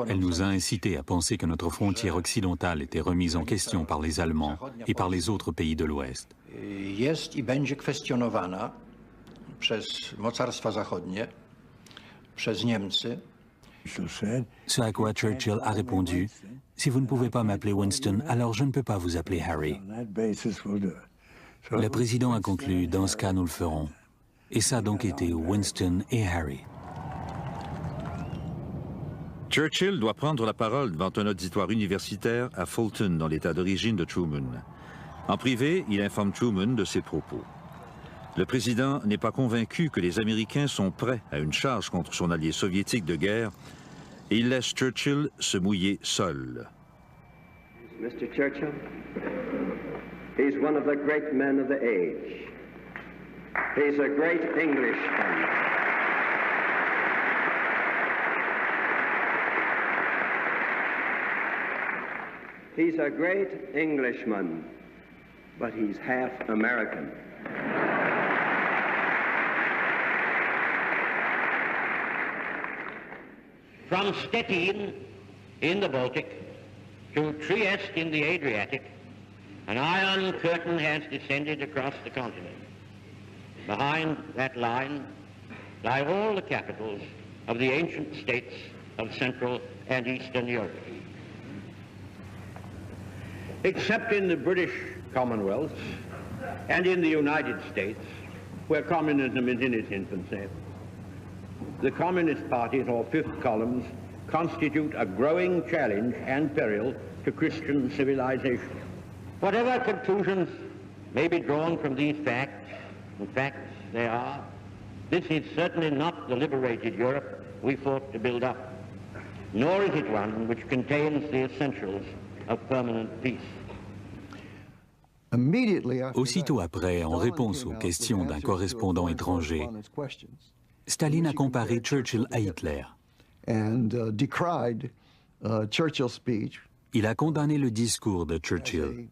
E: Elle nous a incités à penser que notre frontière occidentale était remise en question par les Allemands et par les autres pays de l'Ouest. Ce à quoi Churchill a répondu, « Si vous ne pouvez pas m'appeler Winston, alors je ne peux pas vous appeler Harry. » Le président a conclu, « Dans ce cas, nous le ferons. » Et ça a donc été Winston et Harry.
A: Churchill doit prendre la parole devant un auditoire universitaire à Fulton, dans l'état d'origine de Truman. En privé, il informe Truman de ses propos. Le président n'est pas convaincu que les Américains sont prêts à une charge contre son allié soviétique de guerre et il laisse Churchill se mouiller seul.
P: Mr. Churchill, he's one of the great men of the age. He's a great Englishman. He's a great Englishman, but he's half American.
Q: From Stettin in the Baltic to Trieste in the Adriatic, an iron curtain has descended across the continent. Behind that line lie all the capitals of the ancient states of Central and Eastern Europe.
J: Except in the British Commonwealth And in the United States, where communism is in its infancy, the Communist Party's or fifth columns constitute a growing challenge and peril to Christian civilization.
Q: Whatever conclusions may be drawn from these facts, and facts they are, this is certainly not the liberated Europe we fought to build up, nor is it one which contains the essentials of permanent peace.
E: Aussitôt après, en réponse aux questions d'un correspondant étranger, Staline a comparé Churchill à Hitler. Il a condamné le discours de Churchill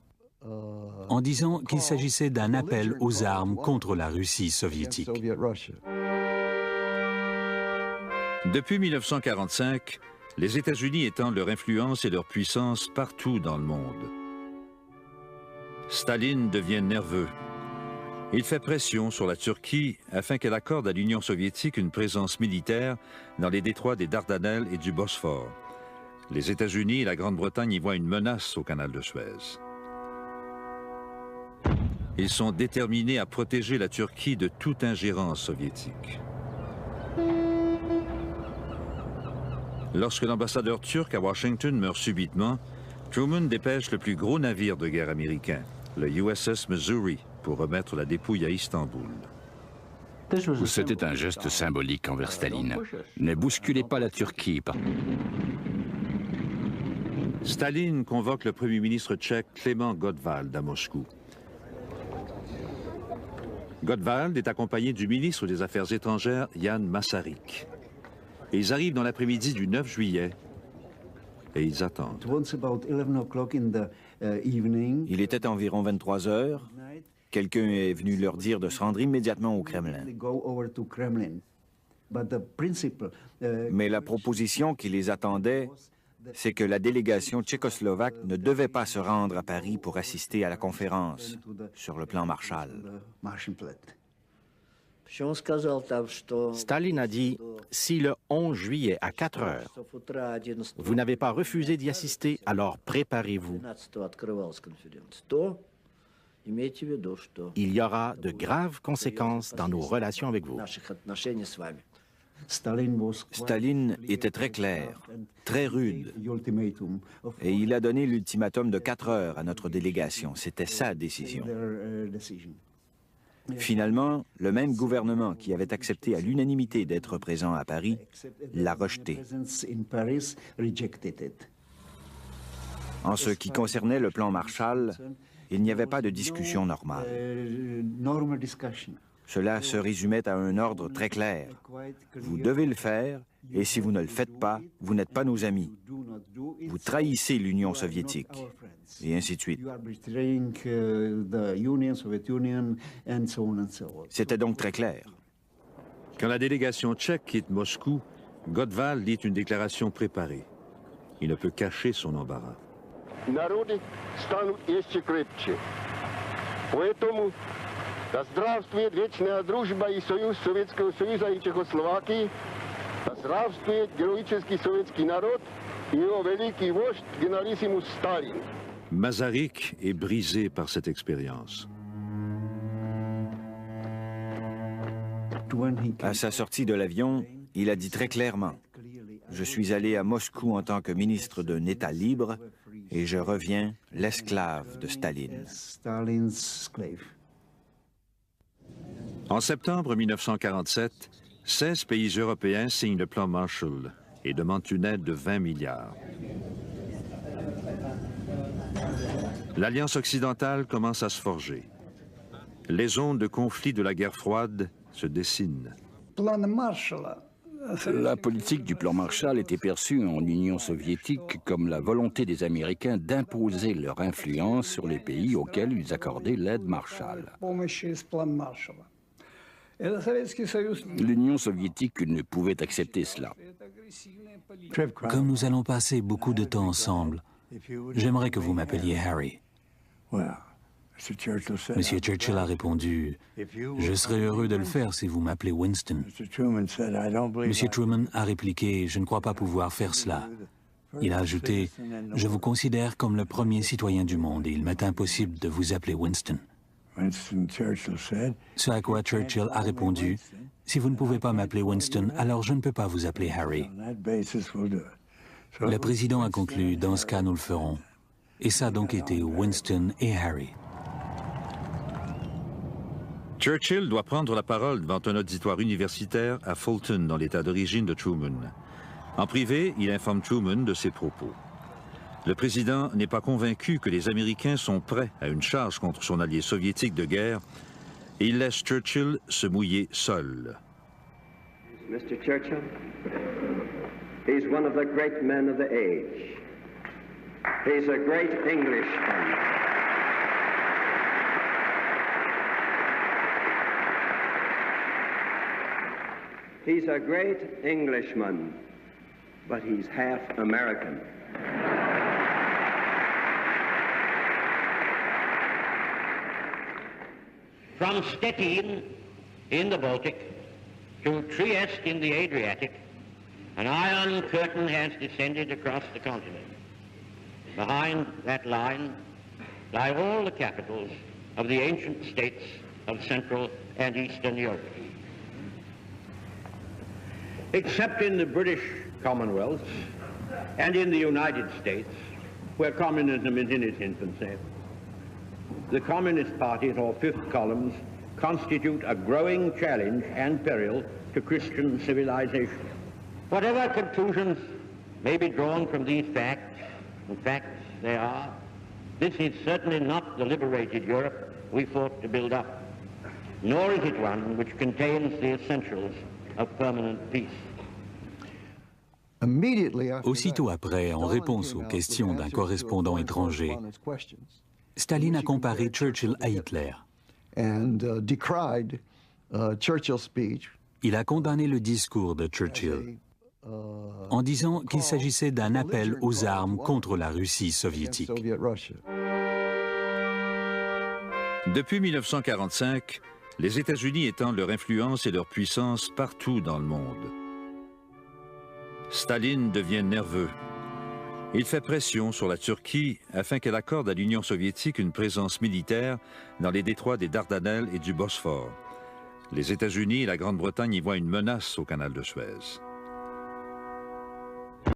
E: en disant qu'il s'agissait d'un appel aux armes contre la Russie soviétique.
A: Depuis 1945, les États-Unis étendent leur influence et leur puissance partout dans le monde. Staline devient nerveux. Il fait pression sur la Turquie afin qu'elle accorde à l'Union soviétique une présence militaire dans les détroits des Dardanelles et du Bosphore. Les États-Unis et la Grande-Bretagne y voient une menace au canal de Suez. Ils sont déterminés à protéger la Turquie de toute ingérence soviétique. Lorsque l'ambassadeur turc à Washington meurt subitement, Truman dépêche le plus gros navire de guerre américain, le USS Missouri, pour remettre la dépouille à Istanbul.
H: C'était un geste symbolique envers Staline. Ne bousculez pas la Turquie.
A: Staline convoque le Premier ministre tchèque Klement Gottwald à Moscou. Gottwald est accompagné du ministre des Affaires étrangères Jan Masaryk. Et ils arrivent dans l'après-midi du 9 juillet et ils attendent.
M: Il était environ 23 heures. Quelqu'un est venu leur dire de se rendre immédiatement au Kremlin. Mais la proposition qui les attendait, c'est que la délégation tchécoslovaque ne devait pas se rendre à Paris pour assister à la conférence sur le plan Marshall. Staline a dit, si le 11 juillet à 4 heures, vous n'avez pas refusé d'y assister, alors préparez-vous. Il y aura de graves conséquences dans nos relations avec vous. Staline était très clair, très rude, et il a donné l'ultimatum de 4 heures à notre délégation. C'était sa décision. Finalement, le même gouvernement qui avait accepté à l'unanimité d'être présent à Paris l'a rejeté. En ce qui concernait le plan Marshall, il n'y avait pas de discussion normale. Cela se résumait à un ordre très clair. Vous devez le faire, et si vous ne le faites pas, vous n'êtes pas nos amis. Vous trahissez l'Union soviétique, et ainsi de suite. C'était donc très clair.
A: Quand la délégation tchèque quitte Moscou, Gottwald lit une déclaration préparée. Il ne peut cacher son embarras.
I: Народы станут еще крепче. Поэтому да здравствует вечная дружба и союз Советского Союза и Чехословакии, да здравствует героический советский народ и его великий вождь генералиссимус Сталин.
A: Masaryk est brisé par cette expérience.
M: À sa sortie de l'avion, il a dit très clairement « Je suis allé à Moscou en tant que ministre d'un État libre et je reviens l'esclave de Staline. »
A: En septembre 1947, 16 pays européens signent le plan Marshall et demandent une aide de 20 milliards. L'Alliance occidentale commence à se forger. Les zones de conflit de la guerre froide se dessinent.
H: La politique du plan Marshall était perçue en Union soviétique comme la volonté des Américains d'imposer leur influence sur les pays auxquels ils accordaient l'aide Marshall. L'Union soviétique ne pouvait accepter cela.
E: Comme nous allons passer beaucoup de temps ensemble, j'aimerais que vous m'appeliez Harry. Monsieur Churchill a répondu, « Je serais heureux de le faire si vous m'appelez Winston. » Monsieur Truman a répliqué, « Je ne crois pas pouvoir faire cela. » Il a ajouté, « Je vous considère comme le premier citoyen du monde et il m'est impossible de vous appeler Winston. » Ce à quoi Churchill a répondu, « Si vous ne pouvez pas m'appeler Winston, alors je ne peux pas vous appeler Harry. » Le président a conclu, « Dans ce cas, nous le ferons. » Et ça a donc été Winston et Harry.
A: Churchill doit prendre la parole devant un auditoire universitaire à Fulton, dans l'état d'origine de Truman. En privé, il informe Truman de ses propos. Le président n'est pas convaincu que les Américains sont prêts à une charge contre son allié soviétique de guerre et il laisse Churchill se mouiller seul.
P: Mr. Churchill, he's one of the great men of the age. He's a great Englishman. He's a great Englishman, but he's half American.
Q: From Stettin in the Baltic to Trieste in the Adriatic, an iron curtain has descended across the continent. Behind that line lie all the capitals of the ancient states of Central and Eastern Europe.
J: Except in the British Commonwealth and in the United States, where communism is in its infancy, the Communist Party, or fifth columns, constitute a growing challenge and peril to Christian civilization.
Q: Whatever conclusions may be drawn from these facts, in fact they are, this is certainly not the liberated Europe we fought to build up, nor is it one which contains the essentials of permanent peace.
E: Aussitôt après, en réponse aux questions d'un correspondant étranger, Staline a comparé Churchill à Hitler. Il a condamné le discours de Churchill en disant qu'il s'agissait d'un appel aux armes contre la Russie soviétique.
A: Depuis 1945, les États-Unis étendent leur influence et leur puissance partout dans le monde. Staline devient nerveux. Il fait pression sur la Turquie afin qu'elle accorde à l'Union soviétique une présence militaire dans les détroits des Dardanelles et du Bosphore. Les États-Unis et la Grande-Bretagne y voient une menace au canal de Suez.